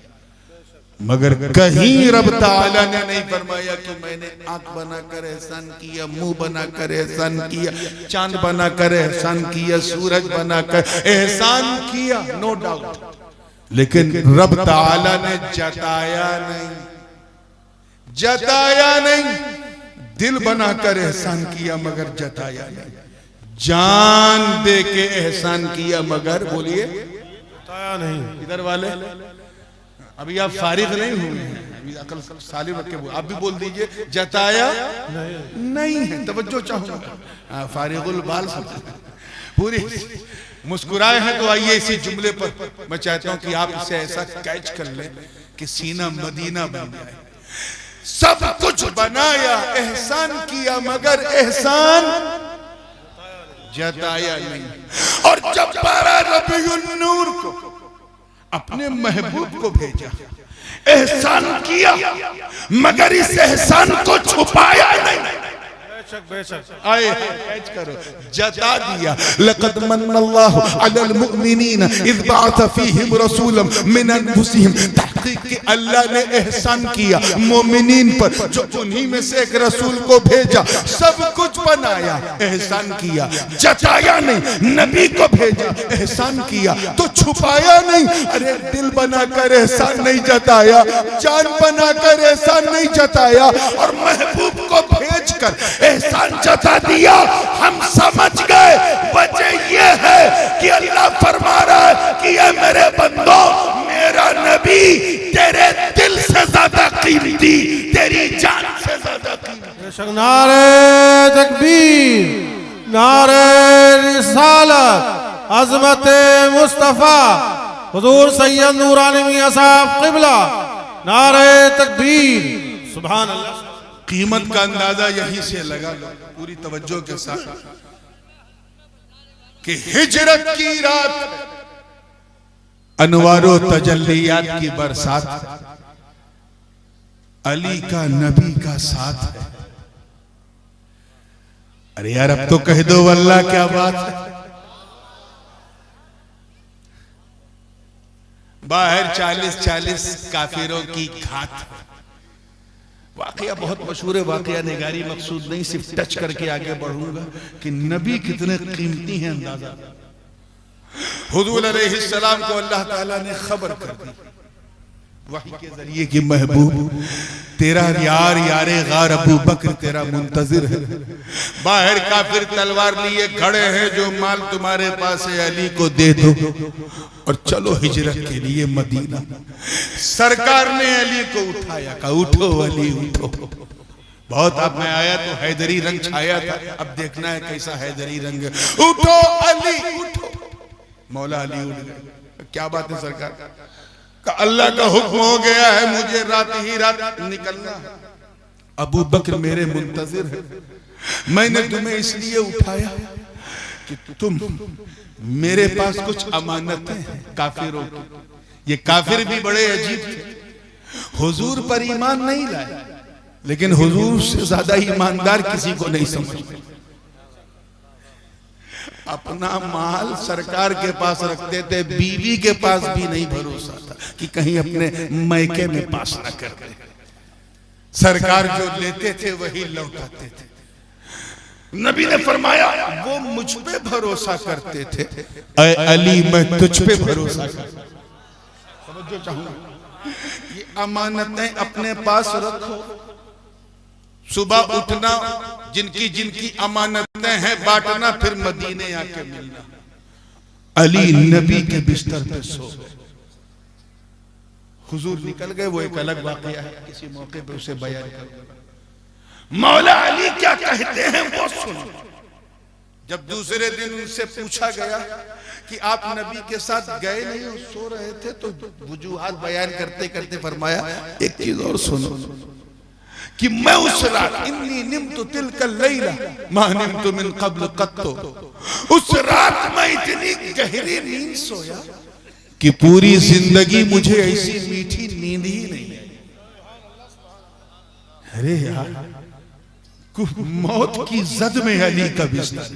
मगर कहीं रब ताला ने नहीं फरमाया कि मैंने आंख बनाकर एहसान किया, मुंह बनाकर एहसान किया, चांद बनाकर एहसान किया, सूरज बनाकर एहसान किया, नो डाउट। लेकिन रब ताला ने जताया नहीं, दिल बनाकर एहसान किया मगर जताया नहीं, जान दे के एहसान किया मगर बोलिए बताया नहीं। इधर वाले अभी आप फारिग नहीं हुए हैं, अभी अकल सालिम रख के आप भी बोल दीजिए जताया नहीं है। तवज्जो चाहूंगा, फारिगुल बाल सब पूरी मुस्कुराए हैं। तो आइए इसी जुमले पर मैं चाहता हूं कि आप इसे ऐसा कैच कर लें कि सीना मदीना बन जाए। सब कुछ बनाया, एहसान किया मगर एहसान जताया नहीं। और जब 12 रबीउन नूर को अपने महबूब को भेजा, एहसान किया मगर इस एहसान को छुपाया नहीं। बेशक आए कैच करो, जता दिया। लक़द मन्नल्लाहु अलल मुमिनीन इज़ बअथ फ़ीहिम रसूलन मिन अनफुसिहिम, तहक़ीक़ के अल्लाह ने एहसान किया मोमिनीन पर, जो उन्हीं में से एक रसूल को भेजा। सब कुछ बनाया, एहसान किया, जताया नहीं। नबी को भेजा, एहसान किया तो छुपाया नहीं। अरे दिल बनाकर एहसान नहीं जताया, जान बनाकर एहसान नहीं जताया, और महबूब को भेजकर एहसान जता दिया। हम समझ गए वजह यह है कि अल्लाह फरमा रहा है कि ये मेरे बंदो, मेरा नबी तेरे दिल से ज्यादा कीमती, तेरी जान से ज्यादा कीमती। बेशक नारे तकबीर, नारे रिसालत, अज़मत मुस्तफा हुजूर सैयद नूरानी मियां साहब क़िबला, नारे तकबीर, सुभान अल्लाह। कीमत का अंदाजा यहीं से लगा लो पूरी तवज्जो के साथ कि हिजरत की रात, अनवारो तजल्लियात की बरसात, अली का नबी का साथ है। अरे यार अब तो कह दो वल्लाह क्या बात है। बाहर 40-40 काफिरों की घात। वाकया बहुत मशहूर है, वाकया निगारी मकसूद नहीं, सिर्फ टच करके आगे बढ़ूंगा कि नबी कितने कीमती हैं अंदाजा। हुजूर अलैहिस्सलाम को अल्लाह ताला ने खबर कर दी वही के जरिए कि महबूब तेरा यार यारे गार अबू बकर तेरा मुंतजिर है। बाहर काफिर तलवार लिए खड़े हैं, जो माल तुम्हारे पास है अली को दे दो और चलो हिजरत के लिए मदीना। सरकार ने अली को उठाया, कहा उठो अली उठो। बहुत आप में आया तो हैदरी रंग छाया था, अब देखना है कैसा हैदरी रंग है। उठो अली उठो। मौला अली उठ गए। क्या बात है सरकार, अल्लाह का हुक्म हो गया है, मुझे रात ही रात निकलना। अबू बकर मेरे मुंतजिर है, मैंने तुम्हें इसलिए उठाया कि तुम मेरे पास कुछ अमानतें हैं काफिरों की। ये काफिर भी बड़े अजीब थे, हुजूर पर ईमान नहीं लाए, लेकिन हुजूर से ज्यादा ईमानदार किसी को नहीं समझते। अपना माल सरकार के पास रखते थे, बीवी के पास भी नहीं भरोसा था कि कहीं अपने मैके में पास न कर दे। सरकार जो लेते थे वही लौटाते थे। नबी ने फरमाया वो मुझ पे भरोसा करते थे, ऐ अली मैं तुझ पे भरोसा करता हूं। समझो चाहूंगा, ये अमानतें अपने पास रखो। सुबह उठना, जिनकी जिनकी अमानतें हैं बांटना, फिर मदीने आके मिलना। अली नबी के बिस्तर पे सो गए, हुजूर निकल गए। वो एक अलग वाकया है, किसी मौके पे उसे बयान करो। मौला अली क्या कहते हैं वो सुनो। जब दूसरे दिन उनसे पूछा गया कि आप नबी के साथ गए नहीं और सो रहे थे, तो वजूहात बयान करते करते फरमाया एक चीज और सुनो कि मैं उस रात इन्नी निम्तु तिलकल लैला मा निम्तु मिन क़ब्ल क़त्तो, उस रात मैं इतनी गहरी नींद सोया कि पूरी जिंदगी मुझे ऐसी मीठी नींद ही नहीं। अरे यार, मौत की जद में अली का बिस्तर,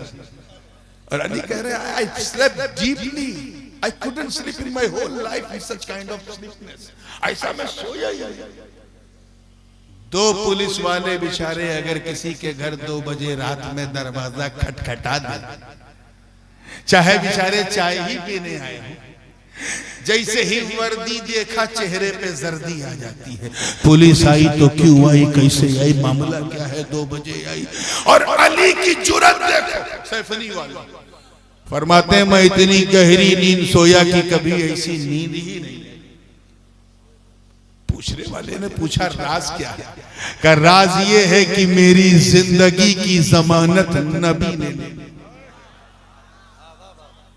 और अली कह रहे I slept deeply, I couldn't sleep in my whole life in such kind of sleepness. ऐसा मैं सोया ही नहीं। 2 पुलिस वाले बेचारे अगर किसी के घर 2 बजे रात में दरवाजा खटखटा दे, चाहे बेचारे चाय ही पीने आए हो, जैसे ही वर्दी देखा चेहरे पे जर्दी आ जाती है। पुलिस आई तो क्यों आई, कैसे आई, मामला क्या है, 2 बजे आई। और अली की जुर्रत देखो, सैफनी वाला फरमाते हैं मैं इतनी गहरी नींद सोया कि कभी ऐसी नींद ही नहीं। पूछने वाले ने पूछा राज क्या है? का राज ये है कि मेरी जिंदगी की जमानत नबी ने ली।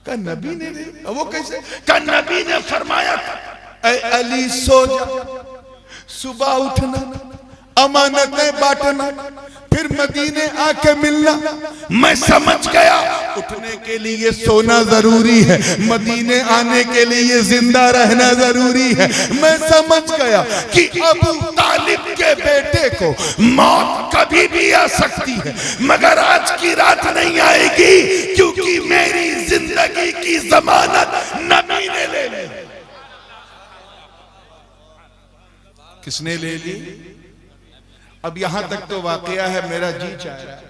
का नबी ने ली? वो कैसे? का नबी ने फरमाया ऐ अली सो जा, सुबह उठना, अमानतें बांटना, फिर मदीने आके मिलना। मैं समझ गया उठने के लिए सोना जरूरी है, मदीने आने के लिए जिंदा रहना जरूरी है। मैं समझ गया कि अबू तालिब के बेटे को मौत कभी भी आ सकती है, मगर आज की रात नहीं आएगी, क्योंकि मेरी जिंदगी की जमानत नबी ने ले ली। किसने ले ली? अब यहां तक तो वाकया है, मेरा जी चाह रहा है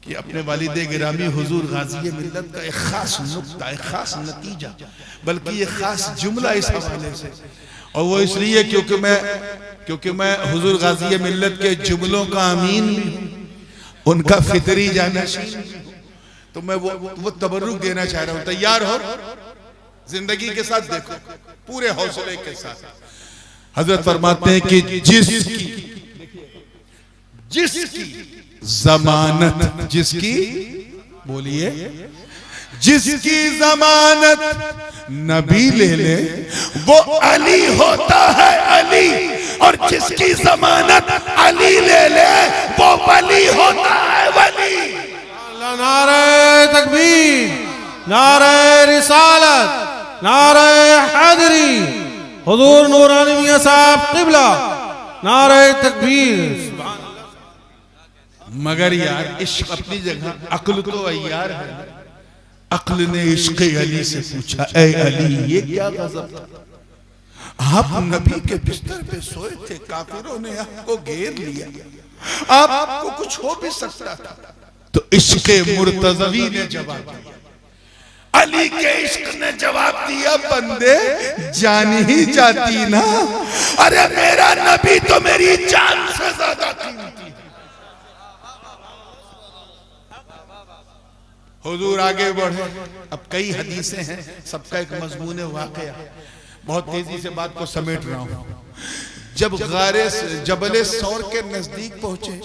कि अपने वालिदे गिरामी हुजूर गाज़ी मिल्लत का एक खास नुक्ता, एक खास नतीजा, बल्कि एक खास जुमला इस हवाले से, और वो इसलिए क्योंकि मैं हुजूर गाज़ी मिल्लत के जुमलों का अमीन भी हूं, उनका फितरी जानशीन, तो मैं वो तबर्रुक देना चाह रहा हूं। तैयार हो? जिंदगी के साथ देखो, पूरे हौसले के साथ। हजरत फरमाते हैं कि जिसकी जमानत, जिसकी, बोलिए, जिसकी जमानत नबी ले ले वो अली होता है अली, और जिसकी जमानत अली ले ले वो वली होता है वली। नारे तकबीर, नारे रिसालत, नारे हैदरी, हुजूर नूरानी मियां साहब क़िबला, नारे तकबीर। मगर यार इश्क अपनी जगह, अक्ल तो अय्यार है। अक्ल ने इश्क अली से पूछा, ए अली ये क्या गजब था, आप नबी के बिस्तर पे सोए थे, काफिरों ने आपको घेर लिया, आपको कुछ हो भी सकता था। तो इश्क मुर्तज़वी ने जवाब दिया, अली के इश्क ने जवाब दिया, बंदे जान ही जाती ना, अरे मेरा नबी तो मेरी जान से ज्यादा कीमती। हुजूर आगे बढ़े। अब कई हदीसें हैं, सबका एक मजमून वाक़या, बहुत तेजी से बात को समेट रहा हूं। जब गारे जबले सौर के नजदीक पहुंचे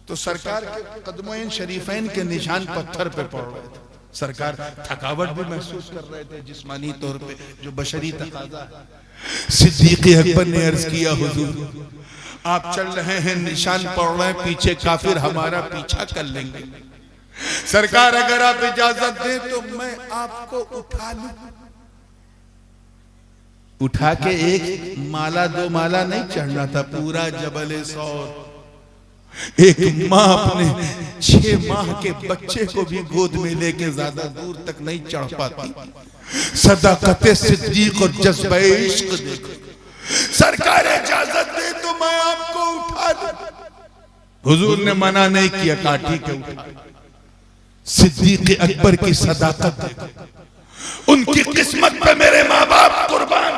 तो सरकार के कदमों शरीफैन के निशान पत्थर पे पड़ रहे थे। सरकार थकावट भी महसूस कर रहे थे जिस्मानी तौर पे, जो बशरी तकाजा है। सिद्दीक़ अकबर ने अर्ज किया, हुजूर आप चल रहे हैं, निशान पड़ रहे हैं, पीछे काफिर हमारा पीछा कर लेंगे, सरकार अगर आप इजाजत दें तो मैं आपको उठा लूं। उठा के एक माला 2 माला नहीं चढ़ना था, पूरा जबले सौर। एक माँ अपने 6 माह के बच्चे को भी गोद में लेके ज्यादा दूर तक नहीं चढ़ पाती। सदाकत सिद्दीक और जज्बे इश्क देखो। सरकार इजाजत दे तो मैं आपको उठा लूं। हुजूर ने मना नहीं किया, काठी के उठा। सिद्दीक अकबर की सदाकत देखो, उनकी किस्मत पे मेरे माँ बाप कुर्बान।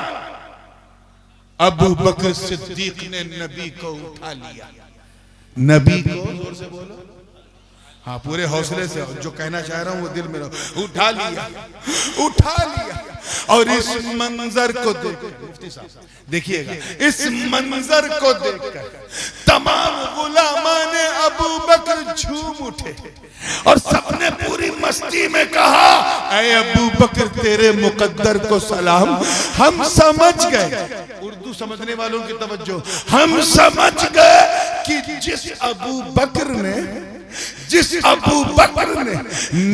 अबू बकर सिद्दीक ने नबी को उठा लिया। नबी को जोर से बोलो, हाँ पूरे हौसले से, जो कहना चाह रहा हूं वो दिल में रहो। उठा लिया, उठा लिया। और इस मंजर को देखिएगा, इस मंजर को देखकर तमाम गुलामाने अबू बकर झूम उठे और सबने पूरी मस्ती में कहा, ऐ अबू बकर तेरे मुकद्दर को सलाम। हम समझ गए, उर्दू समझने वालों की तवज्जो, हम समझ गए कि जिस अबू बकर ने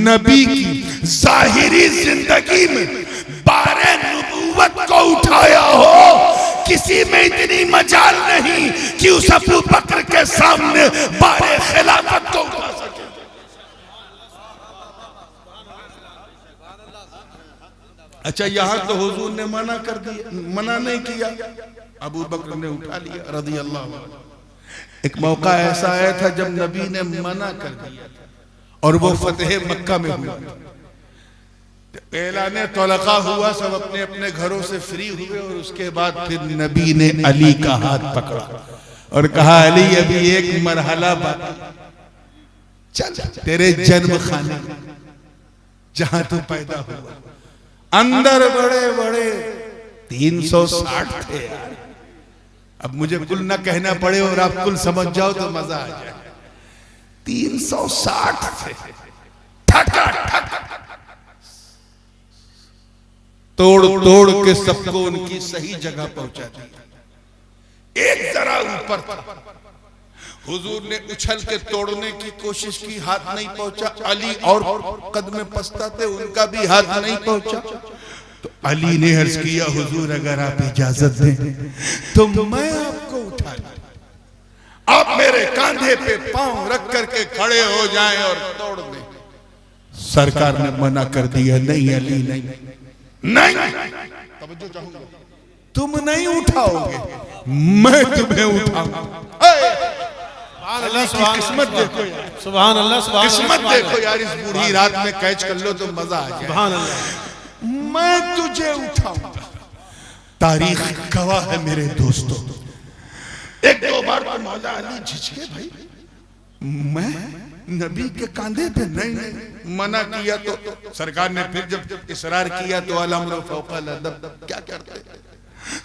नबी की जाहिरी जिंदगी में बारे नबूवत को उठाया हो, किसी में इतनी मजाल नहीं कि उस अबू बकर के सामने बारे खिलाफत को उठा सके। अच्छा यहाँ तो हुजूर ने मना कर दिया, मना नहीं किया, अबू बकर ने उठा लिया रज़ी अल्लाह अन्हु। एक मौका ऐसा आया था जब नबी ने मना कर दिया और वो फतेह मक्का में हुआ, ऐलाने तलक़ा हुआ, सब अपने अपने घरों से फ्री हुए और उसके बाद फिर नबी ने अली का हाथ पकड़ा और कहा अली अभी एक मरहला बाकी, चल तेरे जन्म खाने जहां तू पैदा हुआ, अंदर बड़े बड़े 360 थे यार। अब मुझे कुल ना कहना पड़े और आप कुल समझ जाओ तो मजा आ जाए। 360 थे, ठका ठक तोड़ तोड़ के सबको उनकी सही जगह पहुंचा दिया। एक जरा ऊपर था, हुजूर ने उछल के तोड़ने की कोशिश की, हाथ नहीं पहुंचा। अली और कद में पछता थे, उनका भी हाथ नहीं पहुंचा। तो अली ने अर्ज किया हुजूर अगर आप इजाजत दें तो मैं आपको उठा लूं, आप मेरे कांधे पे पांव रख करके खड़े हो जाएं और तोड़ दें। सरकार ने मना कर दिया, नहीं अली नहीं नहीं, तवज्जो चाहूंगा, तुम नहीं उठाओगे, मैं तुम्हें उठाऊंगा। किस्मत देखो यार, सुभान अल्लाह, सुभान किस्मत देखो यार, इस बूढ़ी रात में कैच कर लो तो मजा आ जाए। सुभान अल्लाह, मैं तुझे उठाऊंगा। तारीख गवाह है मेरे दोस्तों, एक दो बार तो मौला अली झिझके भाई, मैं नबी के कांधे पे नहीं, मना किया तो सरकार ने फिर जब इसरार किया तो अलअम्र फौकल अदब, क्या करते,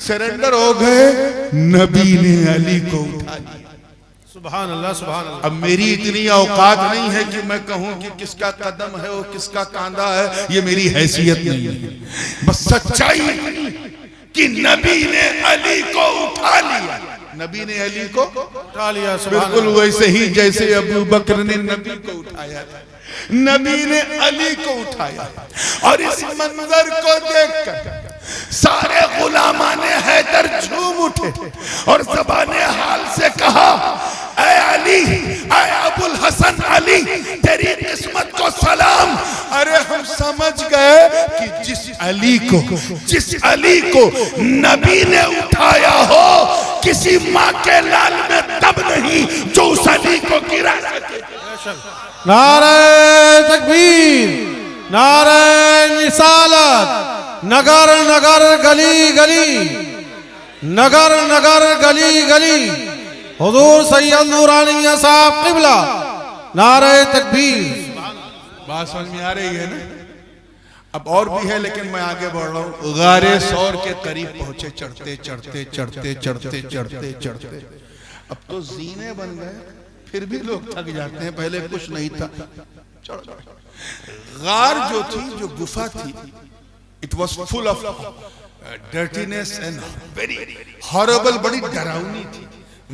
सरेंडर हो गए, नबी ने अली को उठा लिया। सुभान अल्लाह, सुभान अल्लाह। अब मेरी इतनी औकात नहीं है कि मैं कहूं कि किसका कदम है और किसका कांधा है, ये मेरी हैसियत नहीं है। बस सच्चाई कि नबी ने अली को उठा लिया, नबी ने अली को उठा लिया, बिल्कुल वैसे ही जैसे अबू बकर ने नबी को उठाया था, नबी ने अली को उठाया। और इस मंजर को देखकर सारे गुलामाने हैदर झूम उठे और ज़बाने हाल से कहा, ऐ अली, ऐ अबुल हसन अली, तेरी किस्मत को सलाम। अरे हम समझ गए कि जिस अली को नबी ने उठाया हो, किसी माँ के लाल में तब नहीं जो उस अली को गिरा सके। नारे तकबीर, नारे रिसालत, नगर नगर गली गली, नगर नगर गली गली, हुजूर सैयद नूरानी मियां साहब क़िबला, नारे तकबीर। बात समझ में आ रही है ना? अब और भी है लेकिन मैं आगे बढ़ रहा हूँ। गारे सौर के करीब पहुंचे, चढ़ते चढ़ते चढ़ते चढ़ते चढ़ते चढ़ते, अब तो जीने बन गए, फिर भी लोग थक जाते हैं, पहले कुछ नहीं था। गार जो थी, जो गुफा थी, it was full of dirtiness and very horrible, बड़ी डरावनी थी।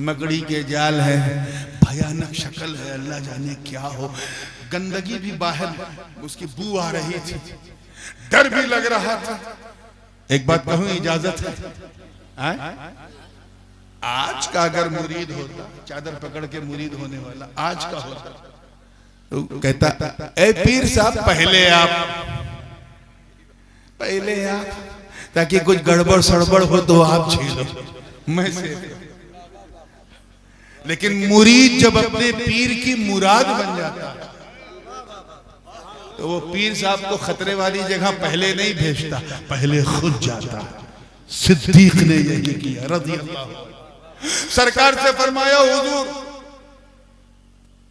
मकड़ी के जाल है, भयानक शक्ल है, अल्लाह जाने क्या हो, गंदगी भी बाहर, उसकी बू आ रही थी, डर भी लग रहा था। एक बात कहूं, इजाजत है, आज का अगर मुरीद होता, चादर पकड़ के मुरीद होने वाला आज का होता, तो कहता ए पीर साहब पहले आप, ताकि कुछ गड़बड़ सड़बड़ हो तो आप झेलो, मैं से। लेकिन मुरीद जब अपने पीर की मुराद बन जाता तो वो पीर साहब को खतरे वाली जगह पहले नहीं भेजता, पहले खुद जाता। सिद्दीक ने यही किया रज़ी अल्लाह। सरकार से फरमाया, हुजूर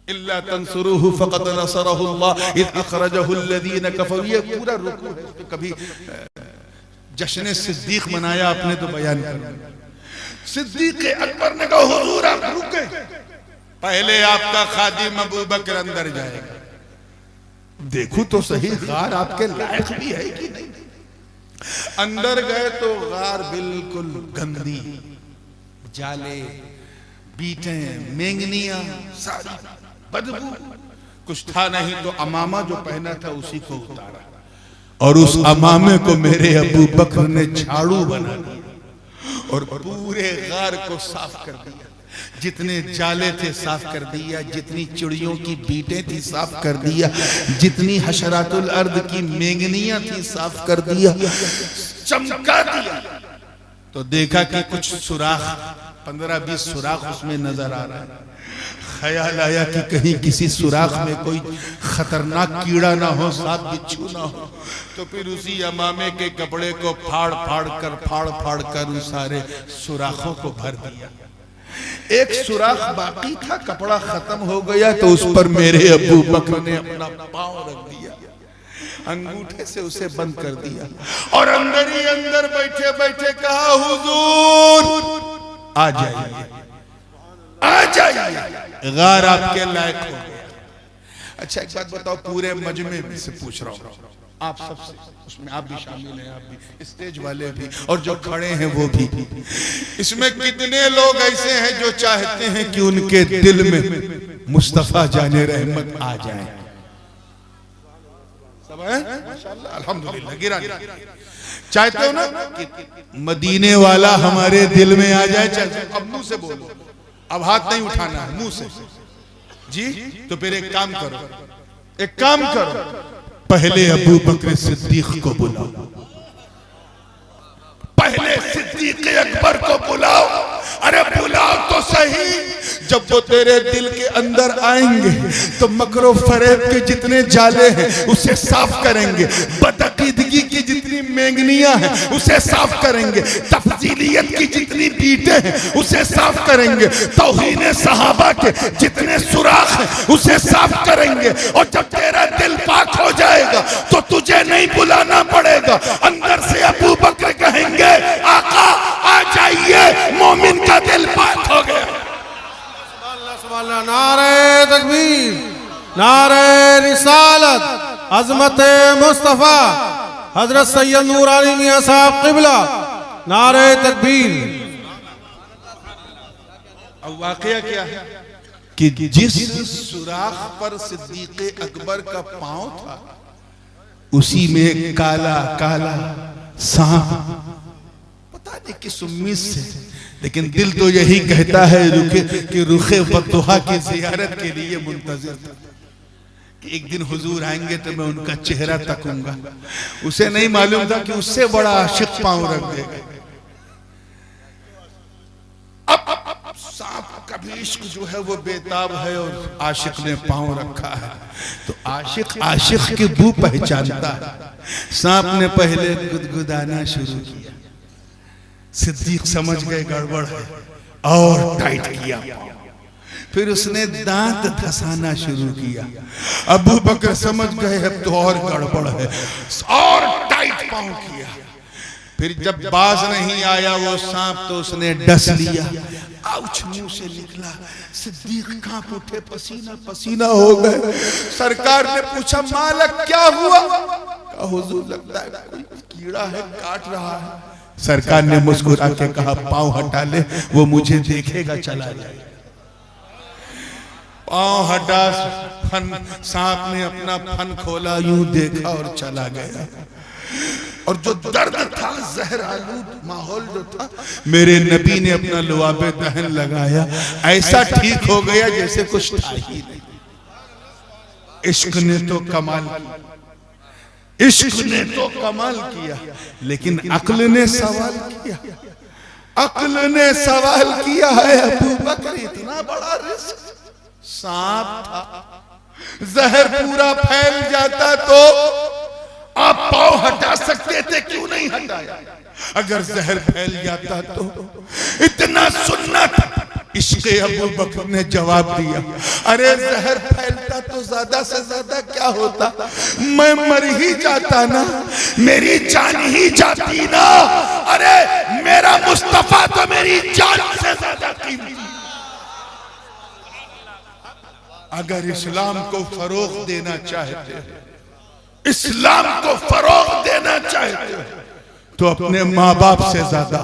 इल्ला तंसुरूहु फक़द नसरहुल्लाह इज़ अख़रजहु अल्लज़ीना कफ़रू। ये पूरा रुकू है, कभी जश्न सिद्दीक मनाया आपने तो बयान कर। सिद्दीक अकबर ने कहा, हुजूर आप रुके, पहले आपका खादिम अबू बकर अंदर जाएगा, देखो तो सही गार आपके लायक भी है कि नहीं। अंदर गए तो गार बिल्कुल गंदी, जाले, बीटे, मेंगनिया, सारी बदबू, कुछ था नहीं तो अमामा जो पहना था उसी को उतारा और उस अमामे को मेरे अबू बकर ने झाड़ू बना दिया और पूरे गार को साफ कर दिया। जितने जाले थे साफ कर दिया, जितनी चिड़ियों की बीटें थी साफ कर दिया, जितनी हशरातुल अर्द की मेंगनियां थी साफ कर दिया, चमका दिया। तो देखा कि कुछ सुराख 15-20 सुराख उसमें नजर आ रहा है। ख्याल आया कि कहीं किसी सुराख में कोई खतरनाक कीड़ा ना हो, सांप बिच्छू ना हो। तो फिर उसी अमामे के कपड़े को फाड़ फाड़ कर उन सारे सुराखों को भर दिया। एक सुराख बाकी था, कपड़ा खत्म हो गया, तो उस पर मेरे अबू बकर ने अपना पांव रख दिया, अंगूठे से उसे बंद कर दिया और अंदर ही अंदर बैठे बैठे कहा, हुजूर आ जाइए, आ जाइए, गार आपके लायक हो गया। अच्छा एक बात बताओ, पूरे मजमे में से पूछ रहा हूं आप सबसे, उसमें आप भी शामिल हैं, आप भी, स्टेज वाले भी और जो खड़े हैं वो भी, इसमें कितने लोग ऐसे हैं जो चाहते हैं कि उनके दिल में मुस्तफा जाने रहमत आ जाए? सब है माशाअल्लाह, अल्हम्दुलिल्लाह। गिरा चाहते हो ना कि मदीने वाला हमारे दिल में आ जाए? चाहते? अब मुंह से बोलो, अब हाथ नहीं उठाना है, मुंह से जी। तो फिर एक काम करो, एक काम करो, पहले अबू बकर सिद्दीक को बुलाओ, पहले सिद्दीक अकबर को बुलाओ। अरे बुलाओ तो सही, जब वो तेरे दिल के अंदर आएंगे तो मकरो फरेब के जितने जाले हैं उसे साफ करेंगे, बदअकीदगी की जितनी मेंगनियां हैं उसे साफ करेंगे, तफजीलियत की जितनी बीटें हैं उसे साफ करेंगे, तौहीन सहाबा के जितने सुराख हैं उसे साफ करेंगे। और जब तेरा दिल पाक हो जाएगा तो तुझे नहीं बुलाना पड़ेगा, अंदर से अबू बकर कहेंगे, आका आ जाइए, मोमिन का दिल पाक हो गया। नारे तकबीर, नारे रिसालत, अजमत मुस्तफा हजरत सैयद नूर अली मियां साहब क़िबला, नारे तकबीर। अब वाकया क्या है कि जिस सुराख पर सिद्दीक अकबर का पांव था उसी में काला काला सांप, पता नहीं किस उम्मीद से, लेकिन दिल तो यही कहता है कि रुखे बद्दुहा की जियारत के लिए मुंतजिर था कि एक दिन हुजूर आएंगे तो मैं उनका चेहरा तकूंगा। उसे नहीं मालूम था कि उससे बड़ा आशिक पांव रख देगा। अब सांप का भी इश्क जो है वो बेताब है और आशिक ने पांव रखा है, तो आशिक आशिक की बू पहचानता है। सांप ने पहले गुदगुदाना शुरू किया, सिद्दीक समझ गए गड़बड़ है और टाइट किया, फिर उसने दांत धसाना शुरू किया। अबू बकर समझ गए अब तो और गड़बड़ है और टाइट पांव किया। फिर जब बाज नहीं आया वो सांप तो उसने डस लिया, आउच मुंह से निकला। सिद्दीक कांप उठे, पसीना पसीना हो गए। सरकार ने पूछा, मालक क्या हुआ? कहा, हुजूर लगता है कोई कीड़ा है, काट रहा है। सरकार ने मुस्कुरा के कहा, पांव हटा ले, वो मुझे देखेगा चला जाए। पांव हटा, फन सांप ने अपना फन खोला, यूं देखा और चला गया। और जो दर्द था, जहर आलूद माहौल जो था, मेरे नबी ने अपना लुआबे दहन लगाया, ऐसा ठीक हो गया जैसे कुछ था ही नहीं। इश्क ने तो कमाल किया, इश्क ने तो कमाल किया, लेकिन अक्ल ने सवाल किया। अक्ल ने सवाल किया है, अबू बकर इतना बड़ा रिस्क, सांप था, जहर पूरा फैल जाता तो आप पांव हटा सकते थे, क्यों नहीं हटाया? अगर जहर फैल जाता तो इतना सुन्नत। इश्क़ अबू बकर ने जवाब दिया, अरे जहर फैलता तो ज्यादा से ज्यादा क्या होता, मैं मर ही जाता ना, मेरी जान ही जाती ना। अरे मेरा मुस्तफा तो मेरी जान से ज्यादा कीमती। अगर इस्लाम को फरोग देना चाहते हो, इस्लाम को फरोग देना चाहते हो, तो अपने माँ बाप से ज्यादा,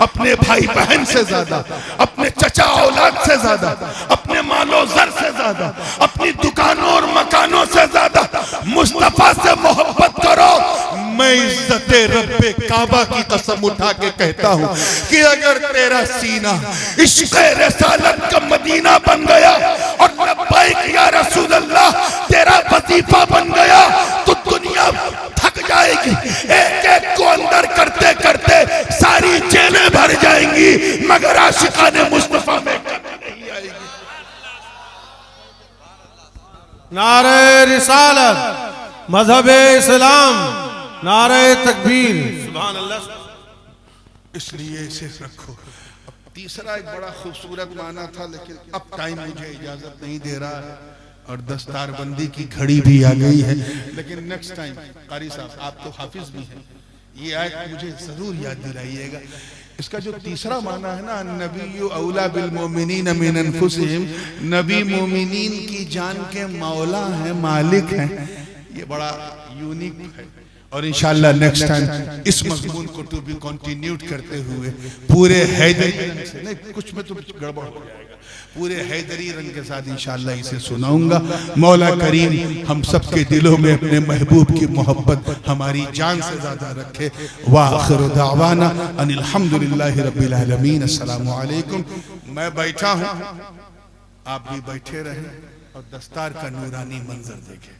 अपने भाई बहन से ज्यादा, अपने चचा औलाद से ज्यादा, अपने मालो जर से ज्यादा, अपनी दुकानों और मकानों से ज्यादा मुस्तफा से मोहब्बत करो। मैं इज्जते रब्बे काबा की कसम उठा के कहता हूं कि अगर तेरा सीना इश्क़ रसालत का मदीना बन गया और लब्बैक या रसूल अल्लाह तेरा वजीफा बन गया तो दुनिया थक जाएगी। एक एक को अंदर करते करते सारी जेलें भर जाएंगी, मगर आशिकाने मुस्तफा में कभी नहीं आएगी। नारे रिसालत, मजहबे इस्लाम, नारे तकबीर, सुभान अल्लाह। इसलिए इसे रखो। अब तीसरा एक बड़ा खूबसूरत माना था, लेकिन अब टाइम मुझे इजाजत नहीं दे रहा है और दस्तारबंदी की घड़ी भी आ गई है, लेकिन नेक्स्ट टाइम कारी साहब आप तो हाफिज भी हैं, ये आयत मुझे जरूर याद दिलाइएगा। इसका जो तीसरा माना है ना, नबी औला बिल मोमिनीन मिन अनफुसिहिम, नबी मोमिनीन की जान के मौला हैं, मालिक हैं, ये बड़ा यूनिक है। और इंशाअल्लाह नेक्स्ट टाइम इस मजमून को टू बी कंटिन्यूड करते हुए पूरे हैदरी रंग से, नहीं कुछ में तो गड़बड़ हो जाएगा, पूरे हैदरी रंग के साथ इंशाअल्लाह इसे सुनाऊंगा। मौला करीम हम सबके दिलों में अपने महबूब की मोहब्बत हमारी जान से ज्यादा रखे। व आखिरु दावाना अनिल हम्दुलिल्लाहि रब्बिल आलमीन। अस्सलामु अलैकुम। मैं बैठा हूँ, आप भी बैठे रहें और दस्तार का नूरानी मंजर देखें।